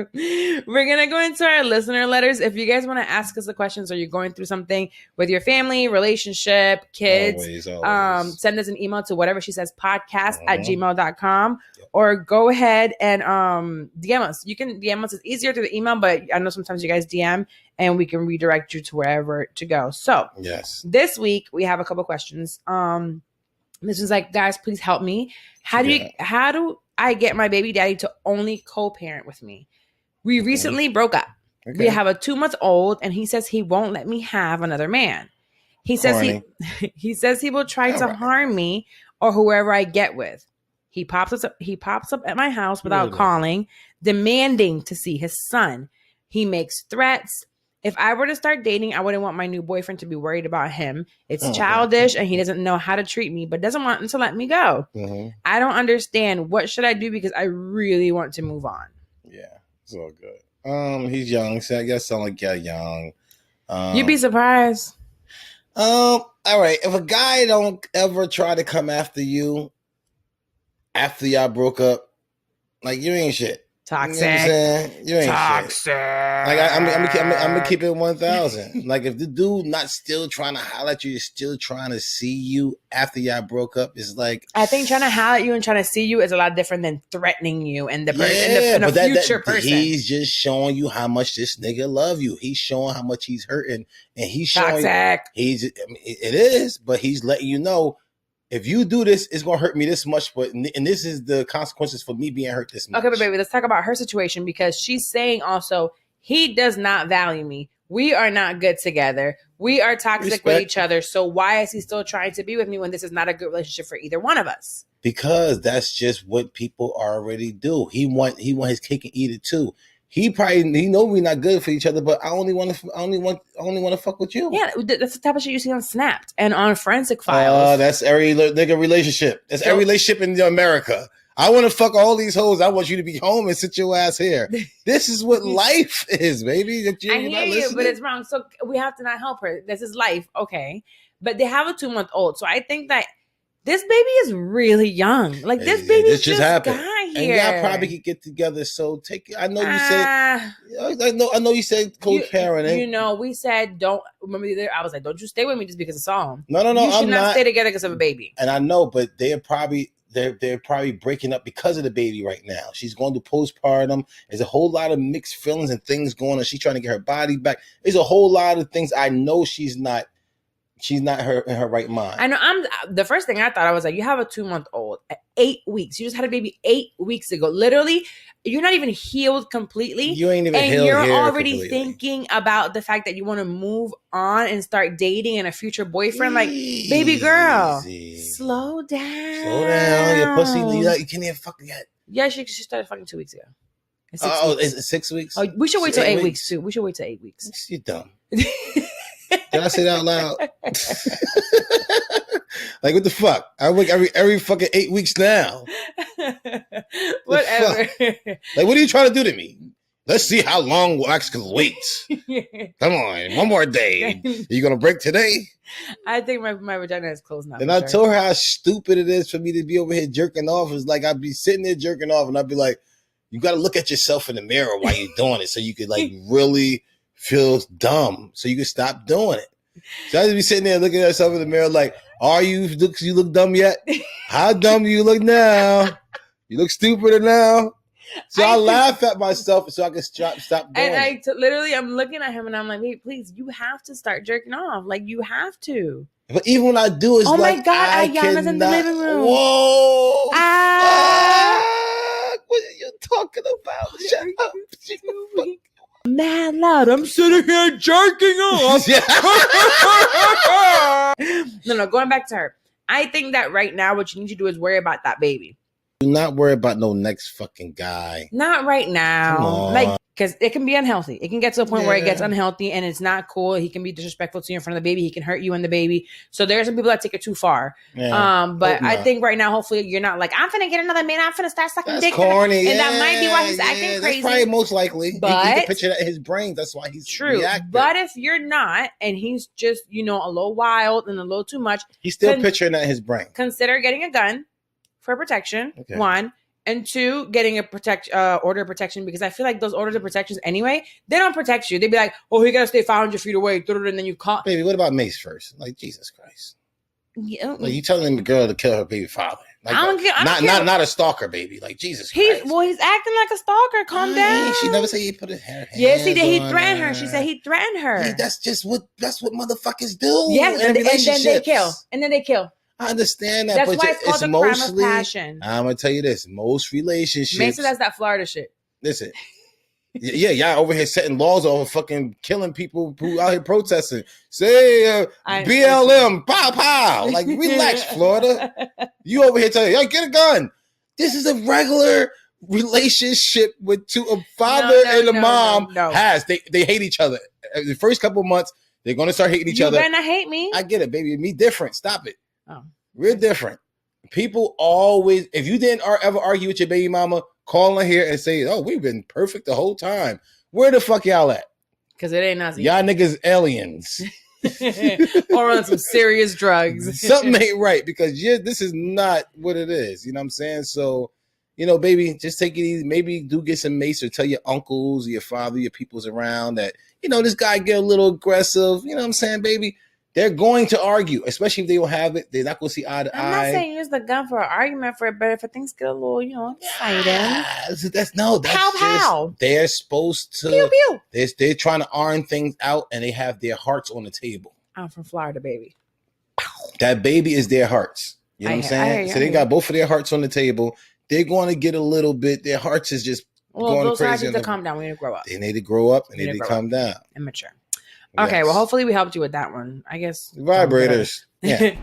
We're gonna go into our listener letters. If you guys want to ask us the questions, or you're going through something with your family, relationship, kids, always. Send us an email to whatever she says podcast@gmail.com, or go ahead and DM us. You can DM us. It's easier through the email, but I know sometimes you guys DM and we can redirect you to wherever to go. So this week we have a couple questions. This is like, guys, please help me. How do I get my baby daddy to only co-parent with me? We recently broke up. Okay. We have a 2-month-old, and he says he won't let me have another man. He says he says he will try to harm me or whoever I get with. He pops up at my house without calling, demanding to see his son. He makes threats. If I were to start dating, I wouldn't want my new boyfriend to be worried about him. It's childish, and he doesn't know how to treat me, but doesn't want him to let me go. I don't understand. What should I do? Because I really want to move on. Yeah, it's all good. He's young, so I guess sound like you're young. You'd be surprised. All right. If a guy don't ever try to come after you after y'all broke up, like, you ain't shit. Toxic. You know what I'm saying? You ain't Toxic. shit. Like I'm gonna keep it 1,000. Like if the dude not still trying to holler at you, is still trying to see you after y'all broke up, it's like I think trying to holler at you and trying to see you is a lot different than threatening you and the future person. He's just showing you how much this nigga love you. He's showing how much he's hurting, and he's showing Toxic. It is, but he's letting you know. If you do this, it's gonna hurt me this much, and this is the consequences for me being hurt this much. Okay, but baby, let's talk about her situation because she's saying also he does not value me. We are not good together. We are toxic with each other. So why is he still trying to be with me when this is not a good relationship for either one of us? Because that's just what people already do. He want his cake and eat it too. He know we're not good for each other, but I only want to fuck with you. Yeah, that's the type of shit you see on Snapped and on Forensic Files. That's every nigga relationship. That's every relationship in America. I want to fuck all these hoes. I want you to be home and sit your ass here. This is what life is, baby. I hear you, but it's wrong. So we have to not help her. This is life, okay? But they have a 2-month-old, so I think that this baby is really young. Like this baby just happened. Got here. And y'all probably could get together. So take it. I know you said. I know you said co-parenting. You know, we said don't. Remember, I was like, don't you stay with me just because it's on. No. You should not stay together because of a baby. And I know, but they're probably breaking up because of the baby right now. She's going to postpartum. There's a whole lot of mixed feelings and things going on. She's trying to get her body back. There's a whole lot of things. I know she's not in her right mind. I know. The first thing I thought, I was like, you have a 2-month-old at 8 weeks. You just had a baby 8 weeks ago. Literally, you're not even healed completely. You ain't even healed. And you're already completely thinking about the fact that you want to move on and start dating and a future boyfriend. Like, baby girl, slow down. Slow down. Your pussy, you can't even fuck yet. Yeah, she started fucking 2 weeks ago. Is it 6 weeks? Oh, we should wait till 8 weeks too. We should wait till 8 weeks. You're dumb. Did I say that out loud? Like, what the fuck? I work every fucking 8 weeks now. Whatever. Like, what are you trying to do to me? Let's see how long Wax can wait. Come on, one more day. Are you gonna break today? I think my vagina is closed now. And I told her how stupid it is for me to be over here jerking off. It's like I'd be sitting there jerking off, and I'd be like, "You got to look at yourself in the mirror while you're doing it, so you could like really." Feels dumb, so you can stop doing it. So I just be sitting there looking at myself in the mirror like, you look dumb yet? How dumb do you look now? You look stupider now. So I laugh at myself so I can stop doing it. Literally, I'm looking at him and I'm like, hey, please, you have to start jerking off. Like, you have to. But even when I do, it's like, my God, Ayana's in the living room. Whoa. What are you talking about? Shut up. Mad loud. I'm sitting here jerking off. No, going back to her. I think that right now what you need to do is worry about that baby. Do not worry about no next fucking guy. Not right now. Like, because it can be unhealthy. It can get to a point where it gets unhealthy and it's not cool. He can be disrespectful to you in front of the baby. He can hurt you and the baby. So there are some people that take it too far. Yeah. But I think right now, hopefully, you're not like, I'm finna get another man. I'm finna start sucking dick. Corny. And that might be why he's acting crazy. That's probably most likely. But he can picture that in his brain. That's why he's true. Reacting. But if you're not, and he's just, a little wild and a little too much. He's still picturing that in his brain. Consider getting a gun for protection. Okay. 1. And 2, getting a order of protection, because I feel like those orders of protections anyway, they don't protect you. They'd be like, oh, he got to stay 500 feet away, and then you caught. Baby, what about Mace first? Like, Jesus Christ. Yeah. Like, you telling the girl to kill her baby father. Like, not a stalker, baby. Like, Jesus Christ. He's acting like a stalker. Calm down. She never said he put his hands Yes, he did. He threatened her. She said he threatened her. Hey, that's what motherfuckers do. Yes, and then they kill. I understand that, that's why it's called the crime of passion. I'm gonna tell you this: most relationships. Mason, that's that Florida shit. Listen, y'all over here setting laws over fucking killing people who out here protesting. Say BLM, pow pow. Like, relax, Florida. You over here telling, get a gun. This is a regular relationship with a father and a mom has. They hate each other. The first couple of months, they're gonna start hating each other. You better not hate me. I get it, baby. Me different. Stop it. Oh, we're different. People always, if you didn't ever argue with your baby mama, call in here and say, oh, we've been perfect the whole time. Where the fuck y'all at? Because it ain't nothing. Y'all niggas aliens. Or on some serious drugs. Something ain't right, because this is not what it is. You know what I'm saying? So, baby, just take it easy. Maybe do get some mace or tell your uncles, your father, your peoples around that, this guy get a little aggressive. You know what I'm saying, baby? They're going to argue, especially if they don't have it. They're not going to see eye to eye. I'm not saying use the gun for an argument for it, but if things get a little, exciting. That's pow. They're supposed to. Pew, pew. They're trying to iron things out, and they have their hearts on the table. I'm from Florida, baby. That baby is their hearts. You know what I'm saying? So they got both of their hearts on the table. They're going to get a little bit. Their hearts is just going crazy. Need to calm down. We need to grow up. They need to grow up and they need to calm down. And mature. Okay, well, hopefully we helped you with that one. I guess. Vibrators. Yeah.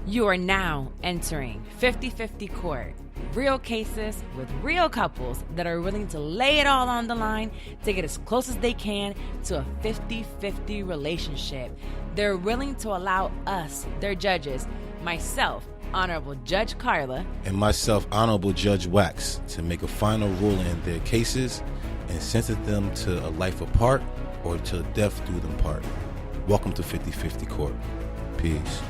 You are now entering 50-50 Court. Real cases with real couples that are willing to lay it all on the line to get as close as they can to a 50-50 relationship. They're willing to allow us, their judges, myself, Honorable Judge Carla, and myself, Honorable Judge Wax, to make a final ruling in their cases and sentence them to a life apart or till death do them part. Welcome to 50-50 Court. Peace.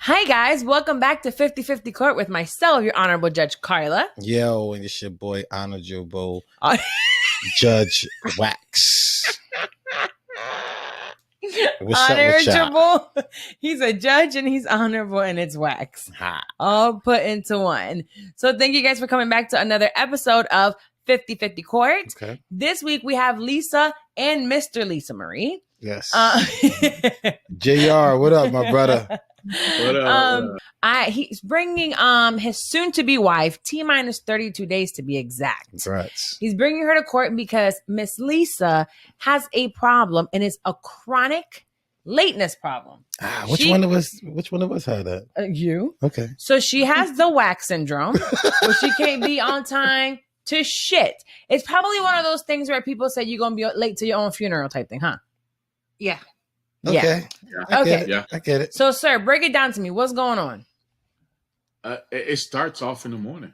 Hi guys, welcome back to 50-50 Court with myself, your Honorable Judge Carla. Yo, and it's your boy, Honorable Judge Wax. Honorable. He's a judge and he's honorable and it's Wax. All put into one. So thank you guys for coming back to another episode of 50-50 Court. Okay. This week we have Lisa and Mr. Lisa Marie. Yes. JR, what up, my brother? What up? He's bringing his soon-to-be wife, T-minus 32 days to be exact. Congrats. He's bringing her to court because Miss Lisa has a problem, and it's a chronic lateness problem. Which one of us had that? You. Okay. So she has the wax syndrome, where she can't be on time to shit. It's probably one of those things where people say you're gonna be late to your own funeral type thing, huh? Yeah. Okay. Yeah. Okay. I get it. So, sir, break it down to me. What's going on? It starts off in the morning.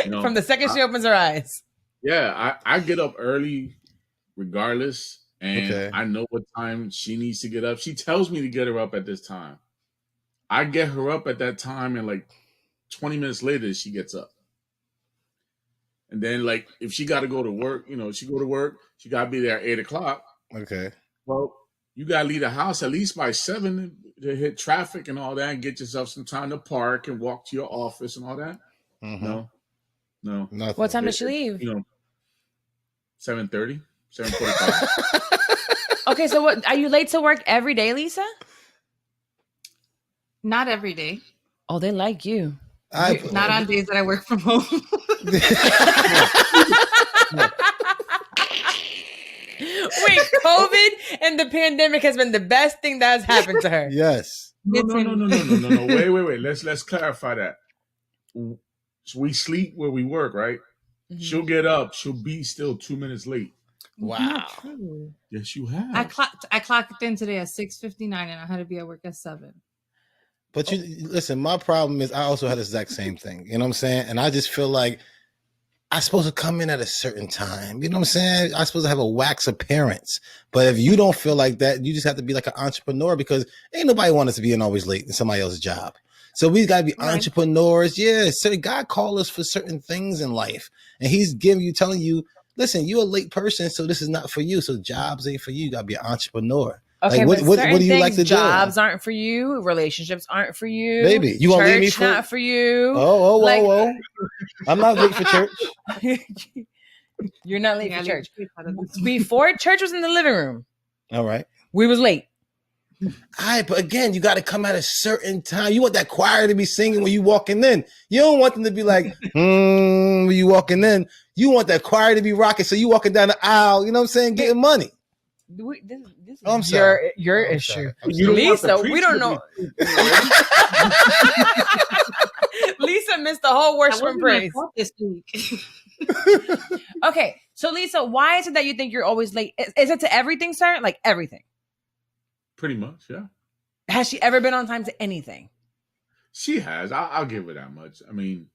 From the second she opens her eyes. Yeah, I get up early regardless, and I know what time she needs to get up. She tells me to get her up at this time. I get her up at that time, and like 20 minutes later, she gets up. And then, like, if she got to go to work, she go to work, she got to be there at 8 o'clock. Okay. Well, you got to leave the house at least by 7 to hit traffic and all that and get yourself some time to park and walk to your office and all that. Mm-hmm. No. Nothing. What time does she leave? 7:30, 7:45. Okay, so what? Are you late to work every day, Lisa? Not every day. Oh, they like you. Not on days that I work from home. Wait, COVID and the pandemic has been the best thing that has happened to her. Yes. No. Wait. Let's clarify that. So we sleep where we work, right? Mm-hmm. She'll get up. She'll be still 2 minutes late. Wow. Yes, you have. I clocked in today at 6:59 and I had to be at work at 7. But listen, my problem is I also had the exact same thing. You know what I'm saying? And I just feel like I'm supposed to come in at a certain time. You know what I'm saying? I'm supposed to have a wax appearance. But if you don't feel like that, you just have to be like an entrepreneur because ain't nobody want us to be in always late in somebody else's job. So we got to be entrepreneurs. Yeah. So God called us for certain things in life. And he's telling you, listen, you're a late person. So this is not for you. So jobs ain't for you. You got to be an entrepreneur. Okay, like, what do you like to do? Jobs aren't for you. Relationships aren't for you. Baby, you gonna leave me for? Not for you. Whoa. I'm not late for church. You're not late for church. Before church was in the living room. All right. We was late. All right, but again, you got to come at a certain time. You want that choir to be singing when you walking in. You don't want them to be like, when you walking in. You want that choir to be rocking, so you walking down the aisle. You know what I'm saying? Getting money. This is your issue. Lisa, we don't know. Lisa missed the whole worship and praise this week. Okay, so Lisa, why is it that you think you're always late? Is it to everything, sir? Like everything? Pretty much, yeah. Has she ever been on time to anything? She has. I'll give her that much. I mean,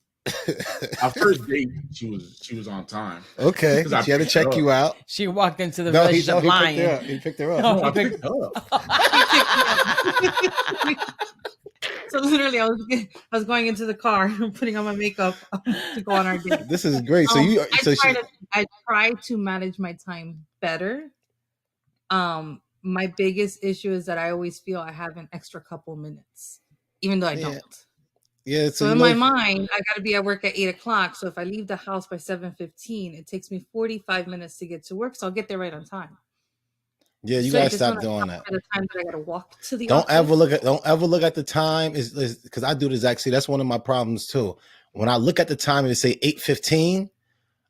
Our first date, she was on time. Okay, she had to check you out. She walked into the relationship lying. He picked her up. No, I picked her up. So literally, I was going into the car, putting on my makeup to go on our date. This is great. So I try to manage my time better. My biggest issue is that I always feel I have an extra couple minutes, even though I don't. Yeah. So in my mind, I got to be at work at 8:00. So if I leave the house by 7:15, it takes me 45 minutes to get to work. So I'll get there right on time. Yeah, you gotta stop doing that. The time that I gotta walk to the don't office. Don't ever look at the time is because I do this actually. That's one of my problems too. When I look at the time and say 8:15,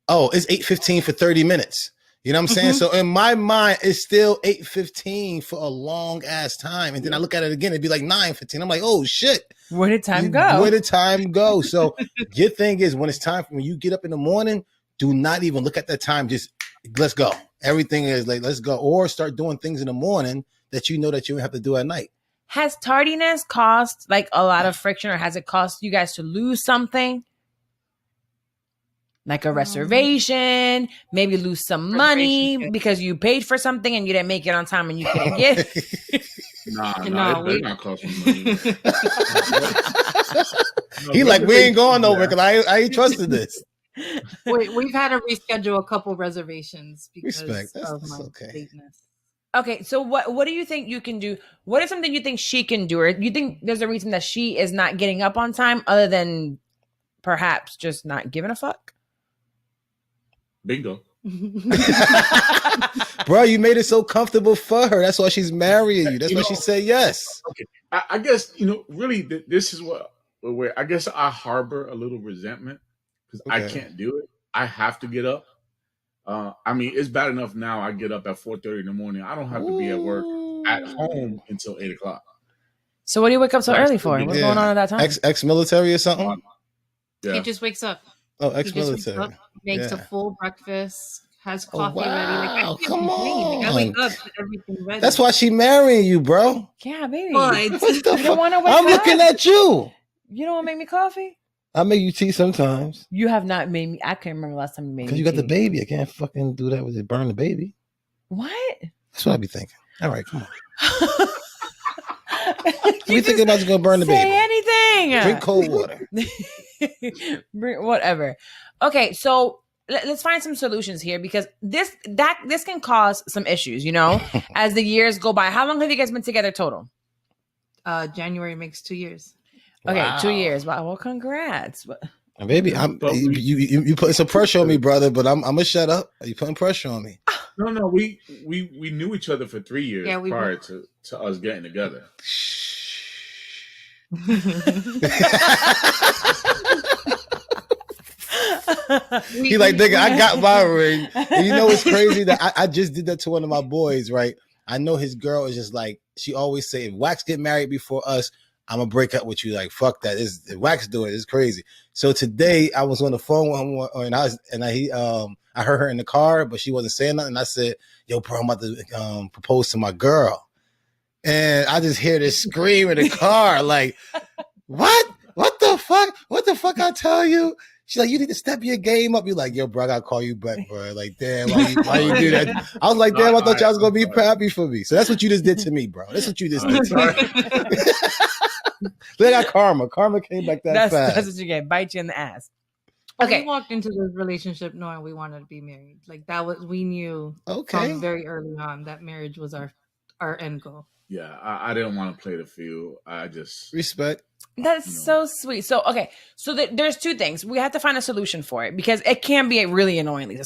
oh, it's 8:15 for 30 minutes. You know what I'm saying? So in my mind, it's still 8:15 for a long ass time. And then I look at it again, it'd be like 9:15. I'm like, oh shit. Where did time go? Where did time go? So your thing is when it's time for when you get up in the morning, do not even look at that time. Just let's go. Everything is like, let's go. Or start doing things in the morning that you know that you have to do at night. Has tardiness caused like a lot of friction, or has it caused you guys to lose something? Like a reservation, maybe lose some money because you paid for something and you didn't make it on time and you couldn't get it. Nah, they're not costing money. He like, we ain't going nowhere because I ain't trusting this. We've had to reschedule a couple reservations because of my lateness. Okay, so what do you think you can do? What is something you think she can do? Or you think there's a reason that she is not getting up on time other than perhaps just not giving a fuck? Bingo. Bro, you made it so comfortable for her. That's why she's marrying you. That's why she said yes. Okay. I guess, really, this is where I guess I harbor a little resentment because I can't do it. I have to get up. I mean, it's bad enough now I get up at 4:30 in the morning. I don't have to be at work at home until 8:00. So what do you wake up so early for? What's going on at that time? Ex-military or something? Yeah. He just wakes up. Oh, ex-military. Makes a full breakfast, has coffee ready. Like, come on. I wake up, everything ready. That's why she marrying you, bro. Yeah, baby. What the you don't want to wake I'm up? looking at you. You don't want to make me coffee? I make you tea sometimes. You have not made me. I can't remember last time you made me. Because you got the baby. I can't fucking do that with it. Burn the baby. What? That's what I be thinking. All right, come on. You thinking about going to burn the baby? Say anything. Drink cold water. Whatever. Okay, so let's find some solutions here because this can cause some issues, as the years go by. How long have you guys been together total? January makes 2 years. Okay, wow. 2 years. Wow. Well, congrats. Baby, you putting some pressure on me, brother, but I'm gonna shut up. You putting pressure on me. No, we knew each other for 3 years prior to us getting together. He like, nigga, I got my ring. And you know what's crazy? That I just did that to one of my boys, right? I know his girl is just like, she always say, if Wax get married before us, I'm gonna break up with you. Like, fuck that. If Wax do it, it's crazy. So today I was on the phone with him and I heard her in the car, but she wasn't saying nothing. I said, yo, bro, I'm about to propose to my girl. And I just hear this scream in the car, like, what? What the fuck? What the fuck I tell you? She's like, you need to step your game up. You're like, yo, bro, I gotta call you back, bro. Like, damn, why you do that? I was like, damn, I thought y'all was gonna be happy for me. So that's what you just did to me, bro. That's what you just did to me. They got karma. Karma came back fast. That's what you get. Bite you in the ass. Okay. We walked into this relationship knowing we wanted to be married. Like we knew from very early on that marriage was our end goal. Yeah, I didn't want to play the field. I just respect. That's so sweet. So, okay. So there's two things. We have to find a solution for it because it can be really annoying.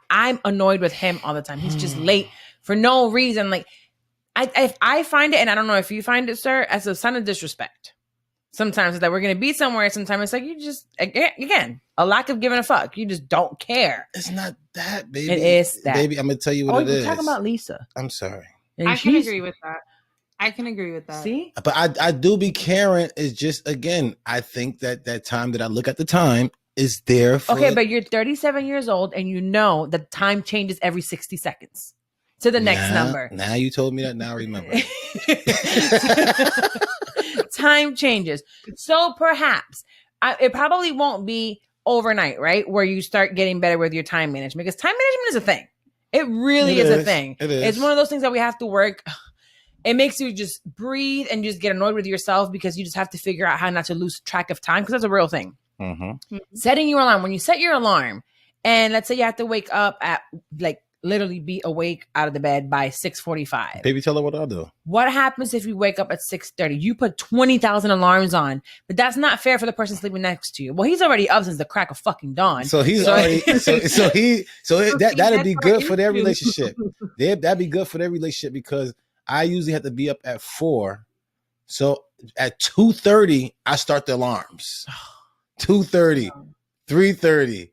I'm annoyed with him all the time. He's just late for no reason. Like, I find it, and I don't know if you find it, sir, as a sign of disrespect. Sometimes it's that we're going to be somewhere. Sometimes it's like you just, again, a lack of giving a fuck. You just don't care. It's not that, baby. It is that. Baby, I'm going to tell you what it is. You're talking about Lisa. I'm sorry. And I can agree with that. See? But I do be caring. It's just, again, I think that time that I look at the time is there for... Okay, but you're 37 years old and you know that time changes every 60 seconds to the next number. Now you told me that. Now I remember. Time changes. So perhaps it probably won't be overnight, right? Where you start getting better with your time management, because time management is a thing. It really is a thing. It is. It's one of those things that we have to work. It makes you just breathe and just get annoyed with yourself because you just have to figure out how not to lose track of time, because that's a real thing. Mm-hmm. Setting your alarm. When you set your alarm, and let's say you have to wake up at like literally be awake out of the bed by 6:45. Baby, tell her what I'll do. What happens if you wake up at 6:30? You put 20,000 alarms on, but that's not fair for the person sleeping next to you. Well, he's already up since the crack of fucking dawn. So he's already that'd be good for their relationship. That'd be good for their relationship, because I usually have to be up at 4. So at 2:30, I start the alarms. 2:30, 3:30.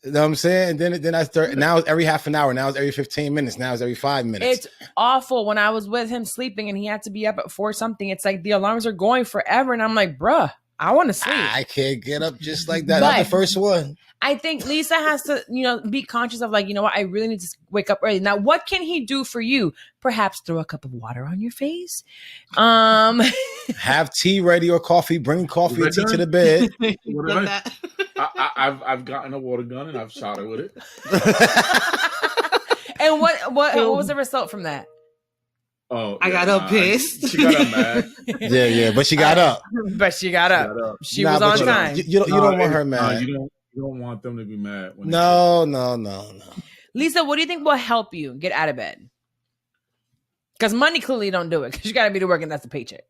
You know what I'm saying? And then I start. Now it's every half an hour. Now it's every 15 minutes. Now it's every 5 minutes. It's awful. When I was with him sleeping and he had to be up at 4 something, it's like the alarms are going forever. And I'm like, bruh, I want to sleep. I can't get up just like that. That's the first one. I think Lisa has to, be conscious of like, you know what? I really need to wake up early. Now, what can he do for you? Perhaps throw a cup of water on your face. Have tea ready or coffee. Bring coffee or tea to the bed. I've gotten a water gun and I've shot her with it. And what was the result from that? Oh, I got up pissed. She got up mad. Yeah, but she got up. She was on time. You don't want her mad. You don't want them to be mad. No. Lisa, what do you think will help you get out of bed? Because money clearly don't do it, because you got to be to work and that's the paycheck.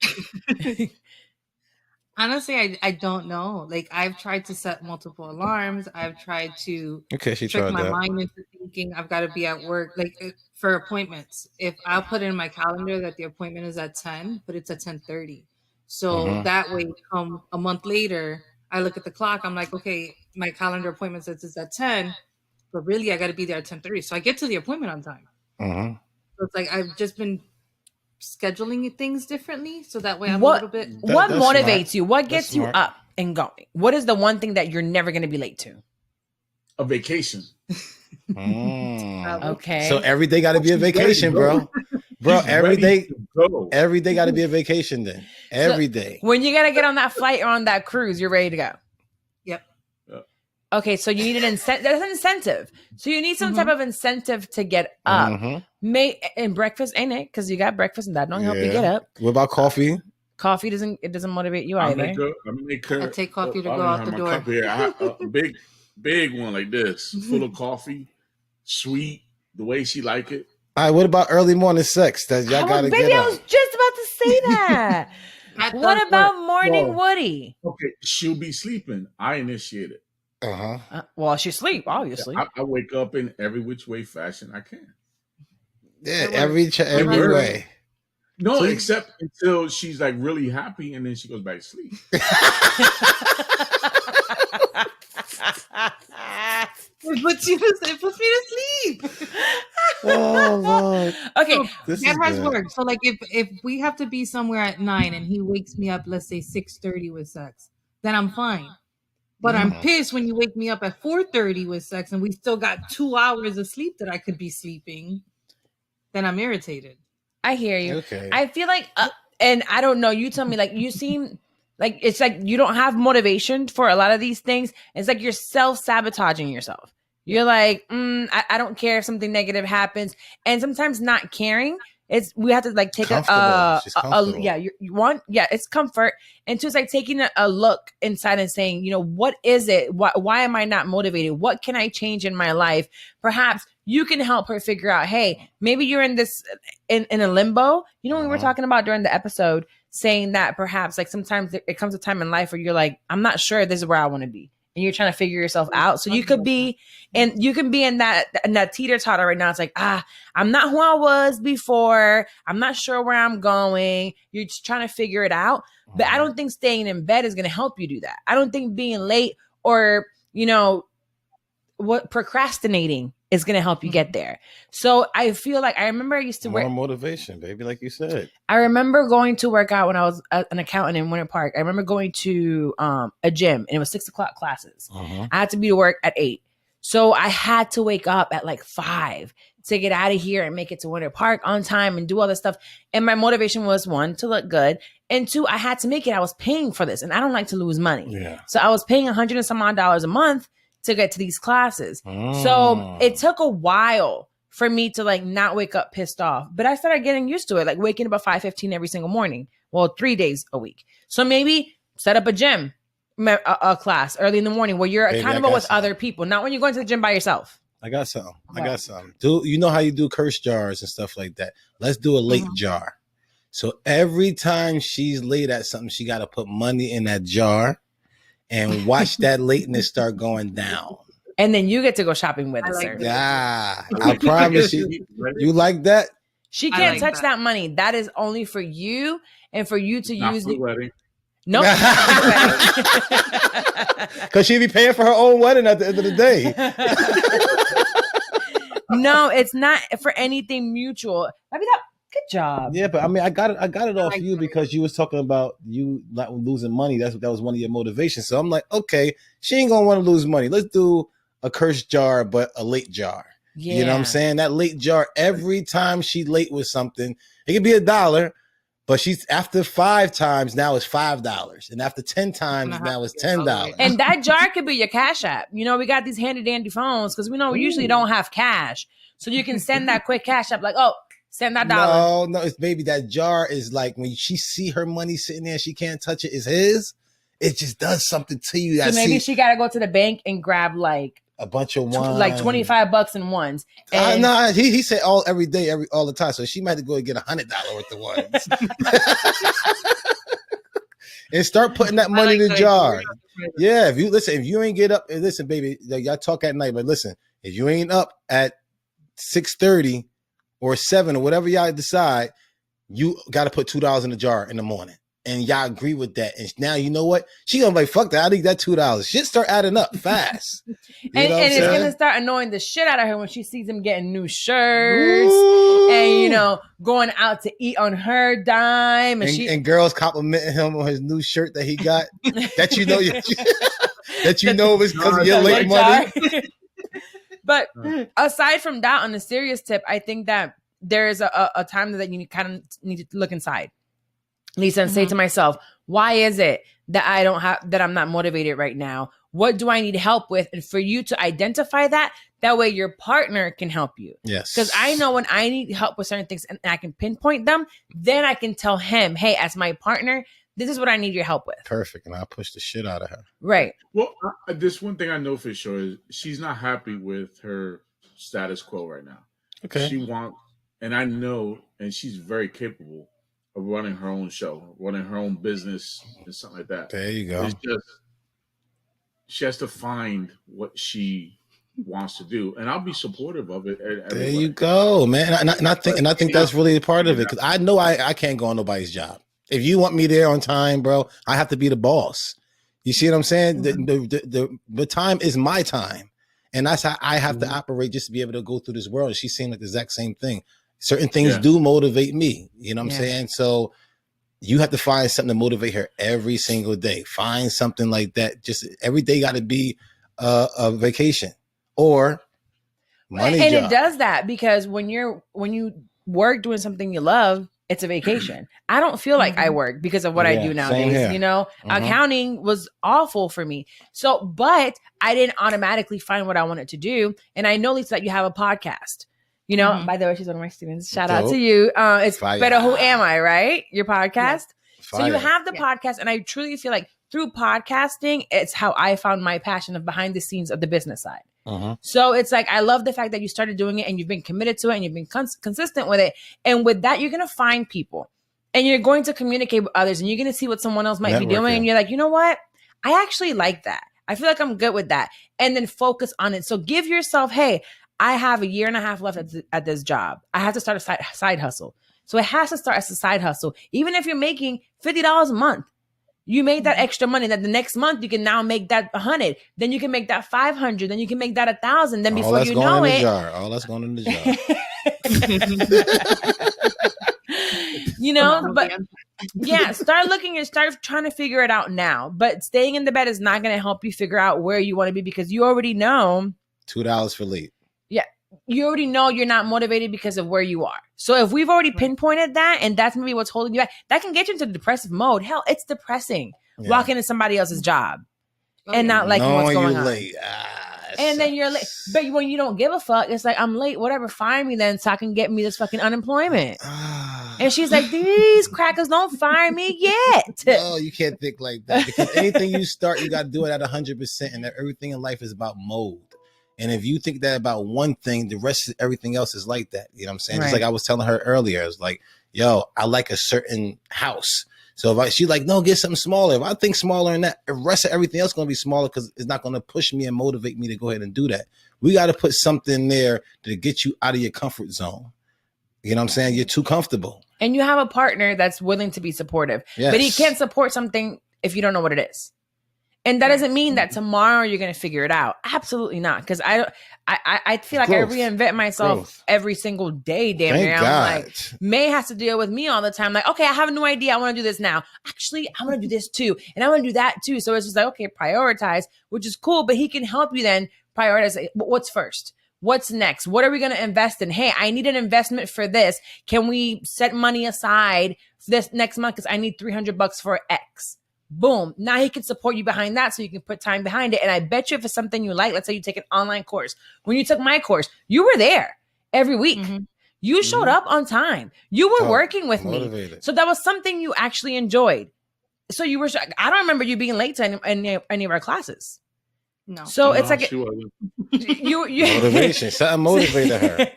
Honestly, I don't know. Like, I've tried to set multiple alarms. I've tried to trick my mind into thinking I've got to be at work. Like, for appointments, if I'll put in my calendar that the appointment is at 10, but it's at 10:30. So that way, come a month later, I look at the clock. I'm like, okay, my calendar appointment says it's at 10, but really I got to be there at 10:30. So I get to the appointment on time. So it's like I've just been scheduling things differently, so that way I'm a little bit. What motivates you? What gets you up and going? What is the one thing that you're never going to be late to? A vacation. Okay. So every day got to be a vacation, bro. Bro, every day got to be a vacation. Then every day. When you got to get on that flight or on that cruise, you're ready to go. Yep. Okay, so you need an incentive. That's an incentive. So you need some type of incentive to get up. And breakfast ain't it? Because you got breakfast and that don't help you get up. What about coffee? Coffee doesn't motivate you either. I take coffee to go out the door. I have a big one like this, full of coffee, sweet, the way she like it. All right, what about early morning sex? That y'all gotta get up. I was just about to say that. What about morning Woody? Okay, she'll be sleeping. I initiate it. Well, she sleep, obviously. I wake up in every which way fashion I can. Yeah, every way. No, except until she's like really happy and then she goes back to sleep. It puts me to sleep. Oh Lord. Okay, so that has worked. So like if we have to be somewhere at 9 and he wakes me up, let's say 6:30 with sex, then I'm fine. But I'm pissed when you wake me up at 4:30 with sex and we still got 2 hours of sleep that I could be sleeping. Then I'm irritated. I hear you. Okay. I feel like, and I don't know, you tell me, like, you seem like it's like you don't have motivation for a lot of these things. It's like you're self-sabotaging yourself. You're like, I don't care if something negative happens. And sometimes not caring, we have to like take it's comfort. And two, it's like taking a look inside and saying, what is it? Why am I not motivated? What can I change in my life? Perhaps you can help her figure out, hey, maybe you're in this, in a limbo. We were talking about during the episode, saying that perhaps like sometimes it comes a time in life where you're like, I'm not sure this is where I want to be. And you're trying to figure yourself out. So you could be, and you can be in that teeter-totter right now. It's like, I'm not who I was before. I'm not sure where I'm going. You're just trying to figure it out. But I don't think staying in bed is going to help you do that. I don't think being late or, procrastinating is going to help you get there. So I feel like I remember I used to more motivation, baby, like you said. I remember going to work out when I was an accountant in Winter Park. I remember going to a gym and it was 6:00 classes. I had to be to work at 8. So I had to wake up at like 5 to get out of here and make it to Winter Park on time and do all this stuff. And my motivation was, one, to look good. And two, I had to make it. I was paying for this and I don't like to lose money. Yeah. So I was paying $100 and some odd a month to get to these classes. So it took a while for me to like not wake up pissed off. But I started getting used to it, like waking up at 5:15 every single morning. Well, 3 days a week. So maybe set up a gym, a class early in the morning where you're accountable with other people, not when you're going to the gym by yourself. I got something. Do you know how you do curse jars and stuff like that? Let's do a late jar. So every time she's late at something, she got to put money in that jar and watch that lateness start going down. And then you get to go shopping with us, sir. Yeah, I promise you. You like that? She can't touch that money. That is only for you and for you to use the wedding. Nope. Because she'd be paying for her own wedding at the end of the day. No, it's not for anything mutual. I mean, good job. Yeah, but I mean, I got it off you because you was talking about you not losing money. That was one of your motivations. So I'm like, okay, she ain't gonna want to lose money. Let's do a curse jar, but a late jar. Yeah. You know what I'm saying? That late jar, every time she late with something, it could be $1, but she's after 5 times now it's $5, and after 10 times now it's $10. And that jar could be your Cash App. You know, we got these handy dandy phones because we know we usually don't have cash, so you can send that quick Cash App, like, oh, send that $1. No, it's baby. That jar is like when she see her money sitting there, she can't touch it. It's his. It just does something to you. So maybe she got to go to the bank and grab like a bunch of ones, like $25 in ones. And no, he said all the time. So she might have to go and get $100 worth of ones and start putting that money in the jar. Yeah, if you ain't get up, listen, baby, y'all talk at night, but listen, if you ain't up at 6:30 or 7 or whatever y'all decide, you got to put $2 in the jar in the morning. And y'all agree with that. And now you know what? She gonna be like, fuck that. I need that $2. Shit start adding up fast. And it's gonna start annoying the shit out of her when she sees him getting new shirts. Ooh. And you know, going out to eat on her dime. And girls complimenting him on his new shirt that he got. that you know that you know is because of your late money. But aside from that, on the serious tip, I think that there is a time that you kind of need to look inside, Lisa, and say to myself, why is it that I'm not motivated right now? What do I need help with? And for you to identify that way your partner can help you. Yes. Because I know when I need help with certain things and I can pinpoint them, then I can tell him, hey, as my partner, this is what I need your help with. Perfect. And I'll push the shit out of her. Right. Well, this one thing I know for sure is she's not happy with her status quo right now. Okay. She wants, and I know, and she's very capable of running her own show, running her own business and something like that. There you go. It's just, she has to find what she wants to do, and I'll be supportive of it. There you go, man. And I think that's really a part of it, because I know I can't go on nobody's job. If you want me there on time, bro, I have to be the boss. You see what I'm saying? The time is my time, and that's how I have to operate just to be able to go through this world. And she's saying like the exact same thing. Certain things do motivate me. You know what I'm saying? So you have to find something to motivate her every single day. Find something like that. Just every day got to be a vacation or money and job. It does that because when you work doing something you love, it's a vacation. I don't feel like I work because of what I do nowadays. You know, accounting was awful for me. So, but I didn't automatically find what I wanted to do. And I know, Lisa, that you have a podcast. You know, by the way, she's one of my students. Shout out to you. It's Better Who Am I, right? Your podcast. So you have the podcast, and I truly feel like through podcasting, it's how I found my passion of behind the scenes of the business side. So it's like, I love the fact that you started doing it and you've been committed to it and you've been consistent with it. And with that, you're going to find people and you're going to communicate with others and you're going to see what someone else might be doing. And you're like, you know what? I actually like that. I feel like I'm good with that. And then focus on it. So give yourself, hey, I have 1.5 years left at this job. I have to start a side hustle. So it has to start as a side hustle. Even if you're making $50 a month, you made that extra money that the next month you can now make that 100. Then you can make that 500. Then you can make that 1,000. Then before you know it, all that's going in the jar. You know, but start looking and start trying to figure it out now. But staying in the bed is not going to help you figure out where you want to be because you already know $2 for late. Yeah. you already know you're not motivated because of where you are. So if we've already pinpointed that, and that's maybe what's holding you back, that can get you into depressive mode. Hell, it's depressing walking into somebody else's job and not liking what's going on. Late. And then you're late. But when you don't give a fuck, it's like, I'm late, whatever, fire me then so I can get me this fucking unemployment. And she's like, these crackers don't fire me yet. No, you can't think like that. Because anything you start, you got to do it at 100%. And everything in life is about mode. And if you think that about one thing, the rest of everything else is like that. You know what I'm saying? Right. Just like I was telling her earlier, it's like, yo, I like a certain house. So if she's like, no, get something smaller. If I think smaller than that, the rest of everything else is going to be smaller because it's not going to push me and motivate me to go ahead and do that. We got to put something there to get you out of your comfort zone. You know what I'm saying? You're too comfortable. And you have a partner that's willing to be supportive. Yes. But he can't support something if you don't know what it is. And that doesn't mean that tomorrow you're going to figure it out. Absolutely not. Because I feel like Growth. I reinvent myself every single day, damn near. I'm like, May has to deal with me all the time. Like, okay, I have a new idea. I want to do this now. Actually, I want to do this too. And I want to do that too. So it's just like, okay, prioritize, which is cool. But he can help you then prioritize. What's first? What's next? What are we going to invest in? Hey, I need an investment for this. Can we set money aside for this next month? Because I need $300 for X. Boom. Now he can support you behind that so you can put time behind it. And I bet you if it's something you like, let's say you take an online course. When you took my course, you were there every week. Mm-hmm. You showed up on time. You were working with me. So that was something you actually enjoyed. So you were, I don't remember you being late to any of our classes. No. So it's like you motivation. Something motivated her.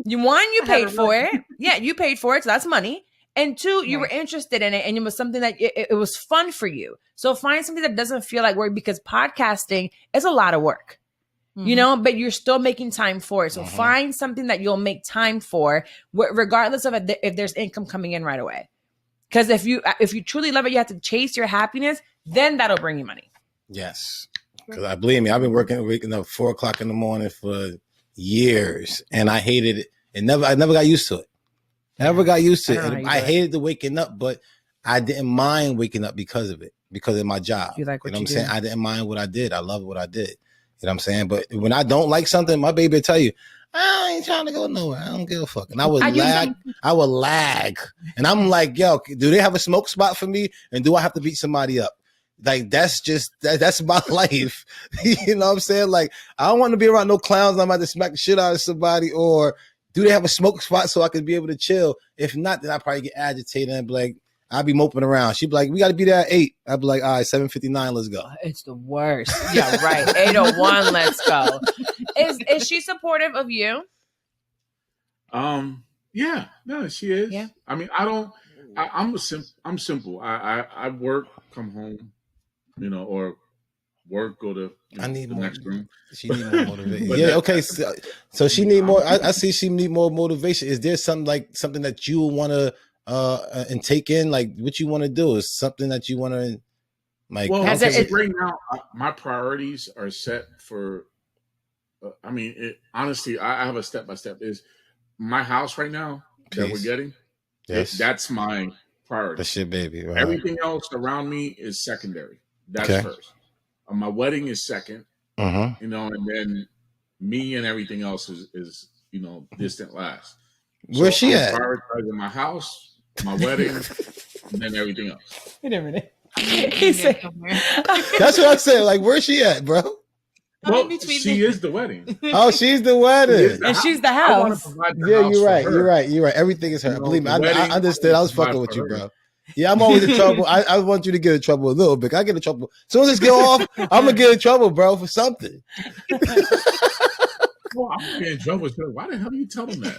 You paid for it. Yeah, you paid for it. So that's money. And two, you were interested in it and it was something that it was fun for you. So find something that doesn't feel like work because podcasting is a lot of work, you know, but you're still making time for it. So find something that you'll make time for regardless of if there's income coming in right away. Because if you truly love it, you have to chase your happiness, then that'll bring you money. Yes. Because I believe me, I've been waking up 4:00 in the morning for years and I hated it. I never got used to it. I never got used to it. I hated the waking up, but I didn't mind waking up because of it, because of my job. You know what I'm saying? I didn't mind what I did. I love what I did. You know what I'm saying? But when I don't like something, my baby will tell you, I ain't trying to go nowhere. I don't give a fuck. And I would lag. And I'm like, yo, do they have a smoke spot for me? And do I have to beat somebody up? Like, that's my life. You know what I'm saying? Like, I don't want to be around no clowns. I'm about to smack the shit out of somebody, or do they have a smoke spot so I could be able to chill? If not, then I probably get agitated and be like, I'll be moping around. She'd be like, we got to be there at 8. I'd be like, all right, 7:59, let's go. It's the worst. Yeah, right. 8:01, let's go. Is she supportive of you? Yeah, no, she is. Yeah. I mean, I'm simple. I work, come home, you know, or work, go to the next room. She need more motivation. Yeah, okay. So she need more. I see she need more motivation. Is there something that you want to and take in? Like, what you want to do is something that you want to like. Well, right now, my priorities are set for. Honestly, I have a step by step. Is my house right now that we're getting? Yes, that's my priority. That's your baby. Right. Everything else around me is secondary. That's first. My wedding is second, you know, and then me and everything else is you know, distant last. Where's she at? Prioritizing my house, my wedding, and then everything else. Wait a minute. That's what I said. Like, where's she at, bro? Well, she is the wedding. Oh, she's the wedding. And she's the house. Yeah, you're right. You're right. Everything is her. You know, believe me, I understand. I was fucking with you, bro. Yeah, I'm always in trouble. I want you to get in trouble a little bit. I get in trouble. As soon as this get off, I'm going to get in trouble, bro, for something. Well, I'm going to get in trouble. Why the hell are you telling that?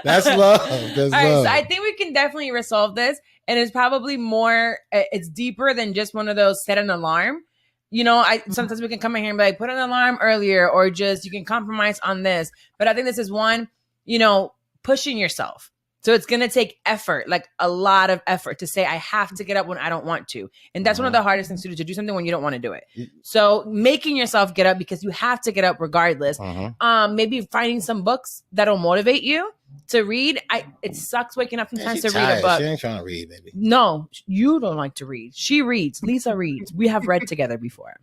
That's love. All right, so I think we can definitely resolve this. And it's probably more, it's deeper than just one of those set an alarm. You know, sometimes we can come in here and be like, put an alarm earlier, or just you can compromise on this. But I think this is one, you know, pushing yourself. So it's going to take effort, like a lot of effort to say, I have to get up when I don't want to. And that's one of the hardest things to do something when you don't want to do it. So making yourself get up because you have to get up regardless. Maybe finding some books that'll motivate you. To read, it sucks waking up sometimes to tired. read a book. She ain't trying to read, baby. No, you don't like to read. She reads. Lisa reads. We have read together before.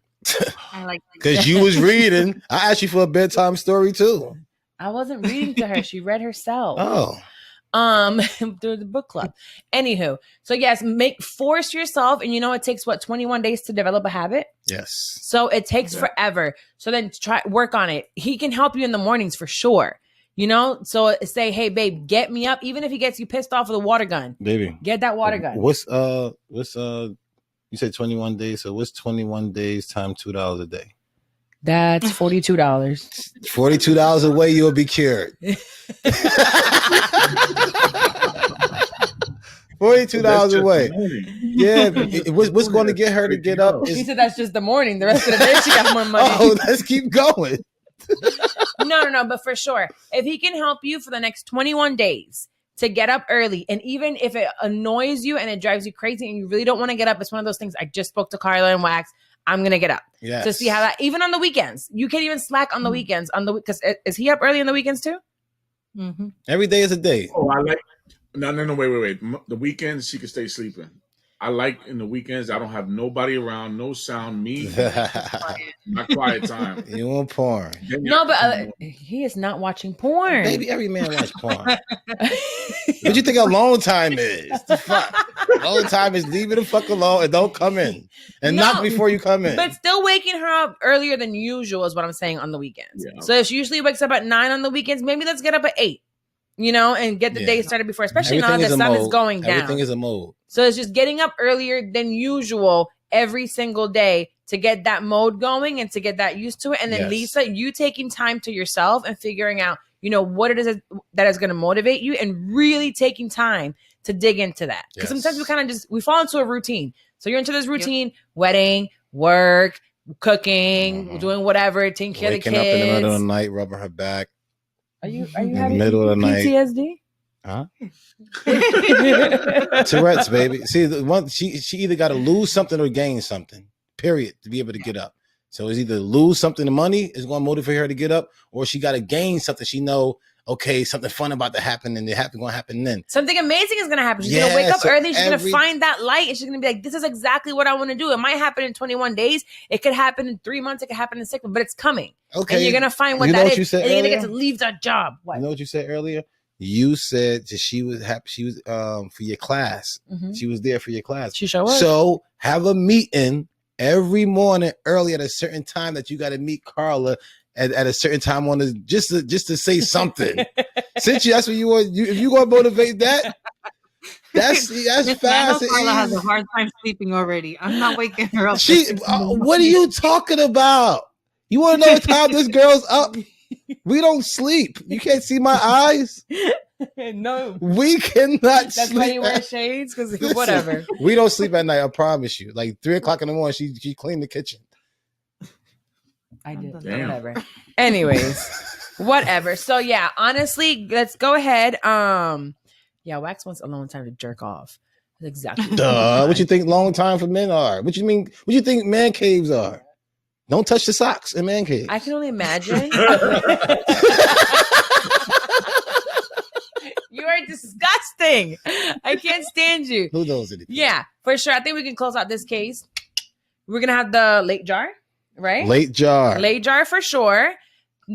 I like because you was reading. I asked you for a bedtime story too. I wasn't reading to her. She read herself. Oh. Through the book club. Anywho, so yes, force yourself, and it takes 21 days to develop a habit. Yes. So it takes forever. So then work on it. He can help you in the mornings for sure. So say, hey, babe, get me up. Even if he gets you pissed off with a water gun, baby, get that water gun. What's you said 21 days. So what's 21 days times $2 a day? That's $42. $42 away, you'll be cured. $42 away. Yeah, what's going to get her to get up? She said that's just the morning. The rest of the day, she got more money. Oh, let's keep going. No, but for sure, if he can help you for the next 21 days to get up early, and even if it annoys you and it drives you crazy and you really don't want to get up, it's one of those things. I just spoke to Carla and Wax. I'm gonna get up to see how that. Even on the weekends, you can't even slack on the weekends. Because is he up early on the weekends too? Mm-hmm. Every day is a day. Oh, I like. No, wait. The weekends she can stay sleeping. I like in the weekends I don't have nobody around, no sound, me, my quiet time. You want porn? No, but he is not watching porn. Baby, every man watch porn. What you think a long time is? The fuck? Long time is leave it the fuck alone and don't come in. And knock before you come in. But still waking her up earlier than usual is what I'm saying on the weekends. Yeah. So if she usually wakes up at 9 on the weekends, maybe let's get up at 8. And get the day started before, especially now the sun is going down. Everything is a mode. So it's just getting up earlier than usual every single day to get that mode going and to get that used to it. And then Lisa, you taking time to yourself and figuring out, what it is that is going to motivate you and really taking time to dig into that. Because sometimes we kind of we fall into a routine. So you're into this routine, wedding, work, cooking, doing whatever, taking care of the kids. Waking up in the middle of the night, rubbing her back. Are you in having the middle of the night? PTSD? Huh? Tourette's, baby. See, she either got to lose something or gain something. Period. To be able to get up. So it's either lose something, the money is going to motivate her to get up, or she got to gain something. She know, okay, something fun about to happen, and going to happen then. Something amazing is going to happen. She's going to wake up early. She's going to find that light, and she's going to be like, "This is exactly what I want to do." It might happen in 21 days. It could happen in 3 months. It could happen in 6 months, but it's coming. Okay, and you're going to find what that is, and you're going to get to leave that job. What? You know what you said earlier? You said that she was happy. She was for your class. Mm-hmm. She was there for your class. She sure was. So have a meeting every morning early at a certain time that you got to meet Carla at a certain time on the just to say something. Since that's what you want. If you want to motivate that, that's fast. Carla has a hard time sleeping already. I'm not waking her up. What are you talking about? You want to know what time this girl's up? We don't sleep. You can't see my eyes. No, we cannot. That's why you wear shades, because whatever. We don't sleep at night. I promise you. Like 3:00 in the morning, she cleaned the kitchen. I did. Whatever. Anyways, whatever. So yeah, honestly, let's go ahead. Wax wants alone time to jerk off. That's exactly. What you think long time for men are? What you mean? What you think man caves are? Don't touch the socks in man caves. I can only imagine. You are disgusting. I can't stand you. Who knows it? Yeah, for sure. I think we can close out this case. We're going to have the late jar, right? Late jar for sure.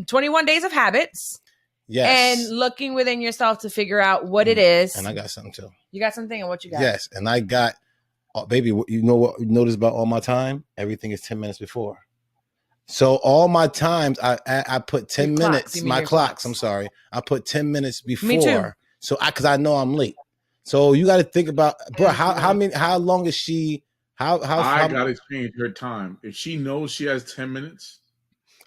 21 days of habits. Yes. And looking within yourself to figure out what it is. And I got something too. You got something, and what you got? Yes. And I got, baby, you know what you notice about all my time? Everything is 10 minutes before. So all my times, I put 10 minutes. My clocks. I'm sorry. I put 10 minutes before. Me too. So because I know I'm late. So you got to think about, bro. How long is she? I got to change her time. If she knows she has 10 minutes,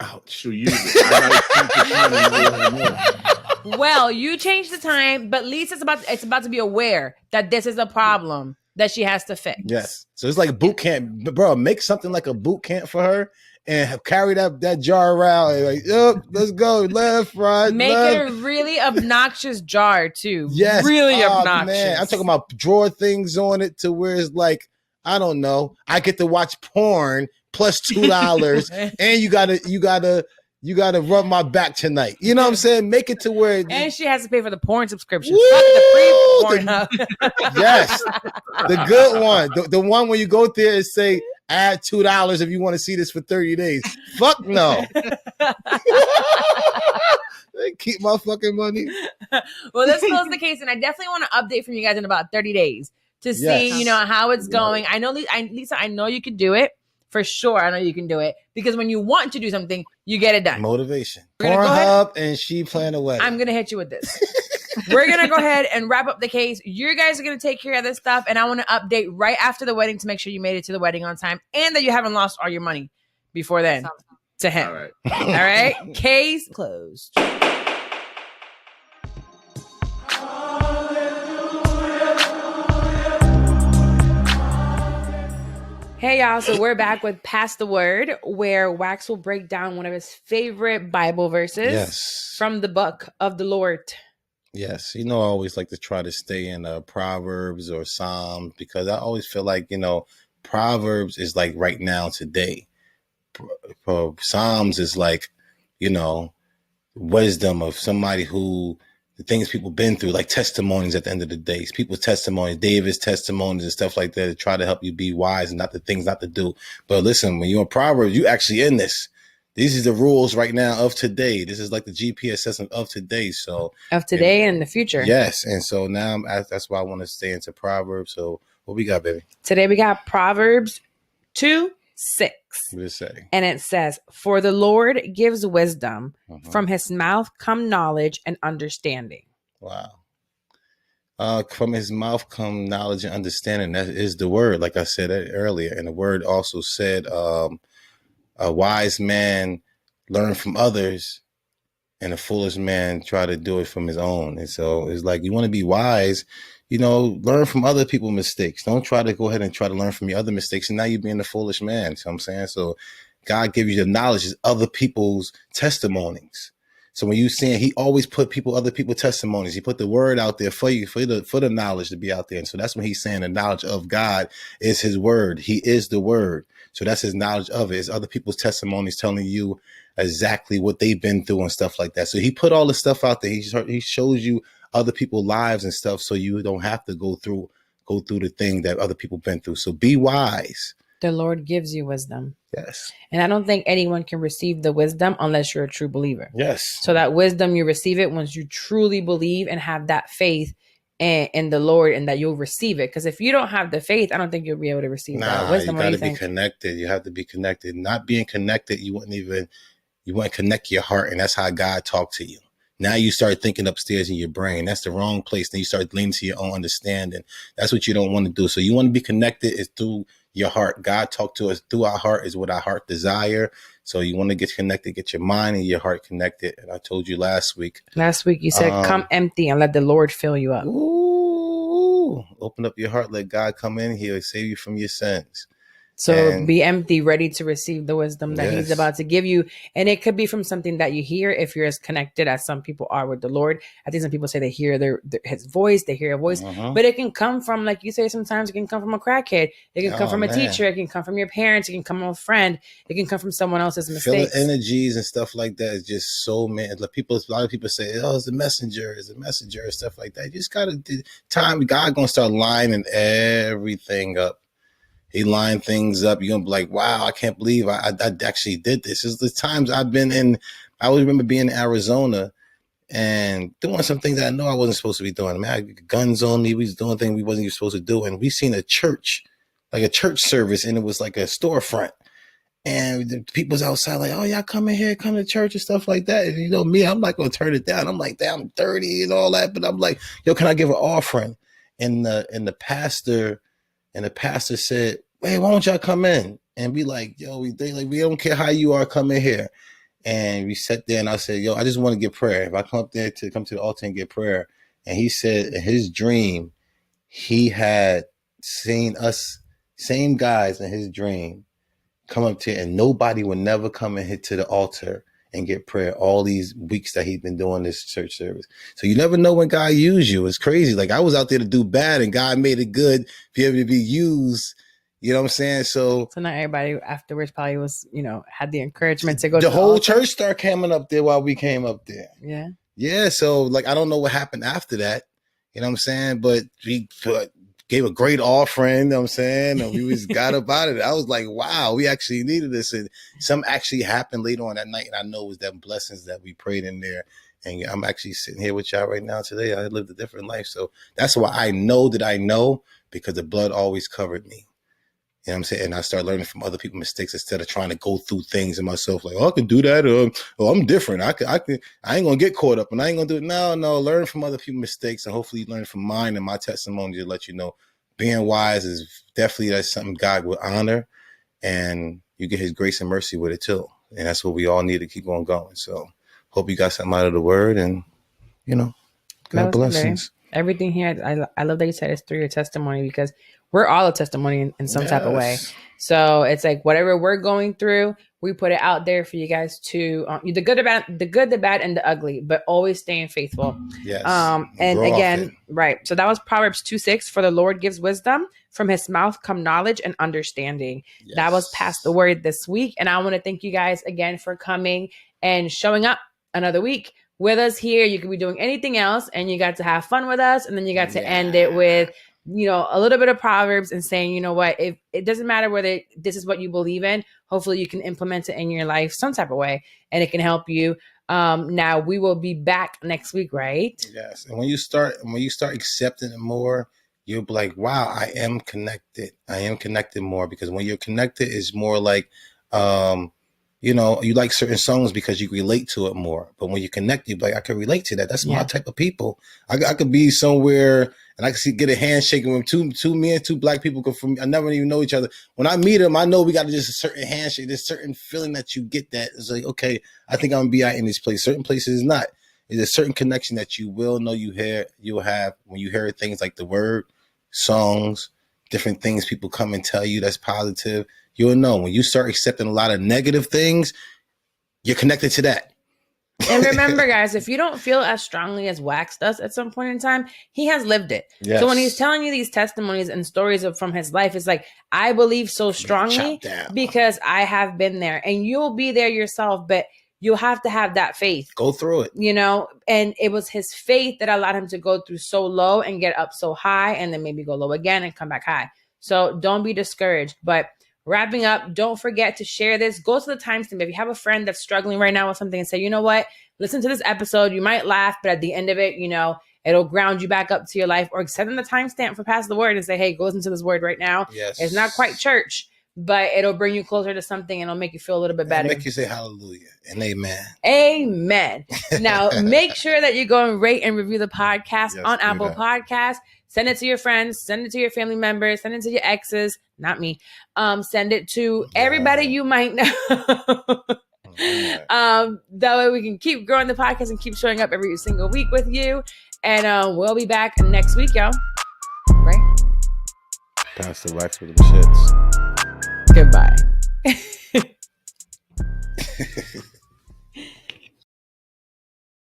ouch, she'll use it. I got to change the time. Well, you change the time, but Lisa's about to be aware that this is a problem that she has to fix. Yes. So it's like a boot camp, bro. Make something like a boot camp for her. And carry that jar around and like, yep, let's go left, right. Make left. it a really obnoxious jar too. Yes, really obnoxious. Man. I'm talking about drawer things on it to where it's like, I don't know. I get to watch porn plus $2, and you gotta You got to rub my back tonight. You know what I'm saying? Make it to where... And she has to pay for the porn subscription. Fuck the pre-porn. Yes. The good one. The one where you go there and say, add $2 if you want to see this for 30 days. Fuck no. They keep my fucking money. Well, let's close the case. And I definitely want to update from you guys in about 30 days to see, how it's going. I know, Lisa, I know you can do it. For sure, I know you can do it because when you want to do something, you get it done. Motivation. Pornhub and she plan a wedding. I'm going to hit you with this. We're going to go ahead and wrap up the case. You guys are going to take care of this stuff. And I want to update right after the wedding to make sure you made it to the wedding on time and that you haven't lost all your money before then to him. All right. Case closed. Hey y'all, so we're back with Pass the Word, where Wax will break down one of his favorite Bible verses from the book of the Lord. Yes, I always like to try to stay in Proverbs or Psalms because I always feel like, Proverbs is like right now today. Psalms is like, wisdom of somebody who the things people been through, like testimonies at the end of the day, people's testimonies, David's testimonies and stuff like that to try to help you be wise and not the things not to do. But listen, when you're in Proverbs, you actually in this. These are the rules right now of today. This is like the GPS system of today. So of today and the future. Yes. And so now that's why I want to stay into Proverbs. So what we got, baby? Today we got Proverbs 2:6. What does it say? And it says, for the Lord gives wisdom, from his mouth come knowledge and understanding. Wow. From his mouth come knowledge and understanding. That is the word, like I said earlier. And the word also said, a wise man learn from others and a foolish man try to do it from his own. And so it's like, you want to be wise, learn from other people's mistakes. Don't try to go ahead and try to learn from your other mistakes. And now you're being a foolish man. You know what I'm saying? So God gives you the knowledge of other people's testimonies. So when you saying he always put other people's testimonies, he put the word out there for you, for the knowledge to be out there. And so that's when he's saying the knowledge of God is his word. He is the word. So that's his knowledge of it. It's other people's testimonies telling you exactly what they've been through and stuff like that. So he put all the stuff out there. He shows you other people's lives and stuff so you don't have to go through the thing that other people been through. So be wise. The Lord gives you wisdom. Yes. And I don't think anyone can receive the wisdom unless you're a true believer. Yes. So that wisdom, you receive it once you truly believe and have that faith in the Lord and that you'll receive it. Because if you don't have the faith, I don't think you'll be able to receive that wisdom. You got to be connected. You have to be connected. Not being connected, you wouldn't connect your heart. And that's how God talked to you. Now you start thinking upstairs in your brain. That's the wrong place. Then you start leaning to your own understanding. That's what you don't want to do. So you want to be connected is through your heart. God talked to us through our heart is what our heart desire. So you want to get connected, get your mind and your heart connected. And I told you last week you said, come empty and let the Lord fill you up. Ooh, open up your heart. Let God come in here and save you from your sins. So be empty, ready to receive the wisdom that he's about to give you. And it could be from something that you hear if you're as connected as some people are with the Lord. I think some people say they hear his voice, they hear a voice, but it can come from, like you say, sometimes it can come from a crackhead. It can come from a teacher. It can come from your parents. It can come from a friend. It can come from someone else's mistakes. Feeling energies and stuff like that is just so, man. A lot of people say, oh, it's a messenger and stuff like that. You just got to time. God going to start lining everything up. He lined things up. You're going to be like, wow, I can't believe I actually did this. It's the times I've been in. I always remember being in Arizona and doing some things that I know I wasn't supposed to be doing. Man, I had guns on me. We was doing things we wasn't even supposed to do. And we seen a church, like a church service, and it was like a storefront. And the people's outside like, oh, y'all come in here, come to church and stuff like that. And me, I'm not going to turn it down. I'm like, damn, I'm 30 and all that. But I'm like, yo, can I give an offering? And the pastor said, hey, why don't y'all come in? And be like, yo, we don't care how you are, come in here. And we sat there and I said, yo, I just want to get prayer. If I come up there to come to the altar and get prayer. And he said in his dream, he had seen us, same guys in his dream, come up to, and nobody would never come and hit to the altar and get prayer all these weeks that he's been doing this church service. So you never know when God used you. It's crazy. Like I was out there to do bad and God made it good for you to be used, You know what I'm saying? So not everybody afterwards probably was, had the encouragement to go. The whole church started coming up there while we came up there. Yeah. Yeah. So like, I don't know what happened after that. You know what I'm saying? But we gave a great offering. You know what I'm saying? And we just got about it. I was like, wow, we actually needed this. And something actually happened later on that night. And I know it was them blessings that we prayed in there. And I'm actually sitting here with y'all right now today. I lived a different life. So that's why I know that I know, because the blood always covered me. You know what I'm saying? And I start learning from other people's mistakes instead of trying to go through things in myself. Like, oh, I can do that. Oh, I'm different. I ain't going to get caught up and I ain't going to do it. No, learn from other people's mistakes. And hopefully you learn from mine and my testimony to let you know being wise is definitely, that's something God will honor, and you get his grace and mercy with it too. And that's what we all need to keep on going. So hope you got something out of the word, and, God blessings. Everything here, I love that you said it's through your testimony, because we're all a testimony in some type of way. So it's like whatever we're going through, we put it out there for you guys to the good, the bad, and the ugly, but always staying faithful. Yes. And again, right. So that was Proverbs 2:6. For the Lord gives wisdom, from his mouth come knowledge and understanding. Yes. That was Pass the Word this week. And I want to thank you guys again for coming and showing up another week with us here. You could be doing anything else, and you got to have fun with us. And then you got to end it with, a little bit of Proverbs and saying, you know what, if it doesn't matter whether this is what you believe in, hopefully you can implement it in your life some type of way, and it can help you. Now we will be back next week, right? Yes. And when you start accepting it more, you'll be like, wow, I am connected. I am connected more, because when you're connected, it's more like, you like certain songs because you relate to it more. But when you connect, you're like, I can relate to that. That's my type of people. I could be somewhere and I can get a handshake with two men, two black people. I never even know each other. When I meet them, I know we got just a certain handshake. There's a certain feeling that you get that it's like, okay, I think I'm gonna be out in this place. Certain places is not. There's a certain connection that you will know you'll have when you hear things like the word, songs, different things people come and tell you that's positive. You'll know when you start accepting a lot of negative things, you're connected to that. And remember, guys, if you don't feel as strongly as Wax does at some point in time, he has lived it. Yes. So when he's telling you these testimonies and stories from his life, it's like, I believe so strongly because I have been there, and you'll be there yourself, but you'll have to have that faith. Go through it. And it was his faith that allowed him to go through so low and get up so high, and then maybe go low again and come back high. So don't be discouraged. But wrapping up, don't forget to share this. Go to the timestamp. If you have a friend that's struggling right now with something, and say, you know what, listen to this episode. You might laugh, but at the end of it, it'll ground you back up to your life. Or send them the timestamp for Pass the Word and say, hey, go listen to this word right now. Yes. It's not quite church, but it'll bring you closer to something, and it'll make you feel a little bit better. It'll make you say hallelujah and amen. Amen. Now, make sure that you go and rate and review the podcast on Apple Podcasts. Send it to your friends. Send it to your family members. Send it to your exes. Not me. Send it to everybody you might know. That way we can keep growing the podcast and keep showing up every single week with you. And we'll be back next week, y'all. Right? Pass the wax with the shits. Goodbye.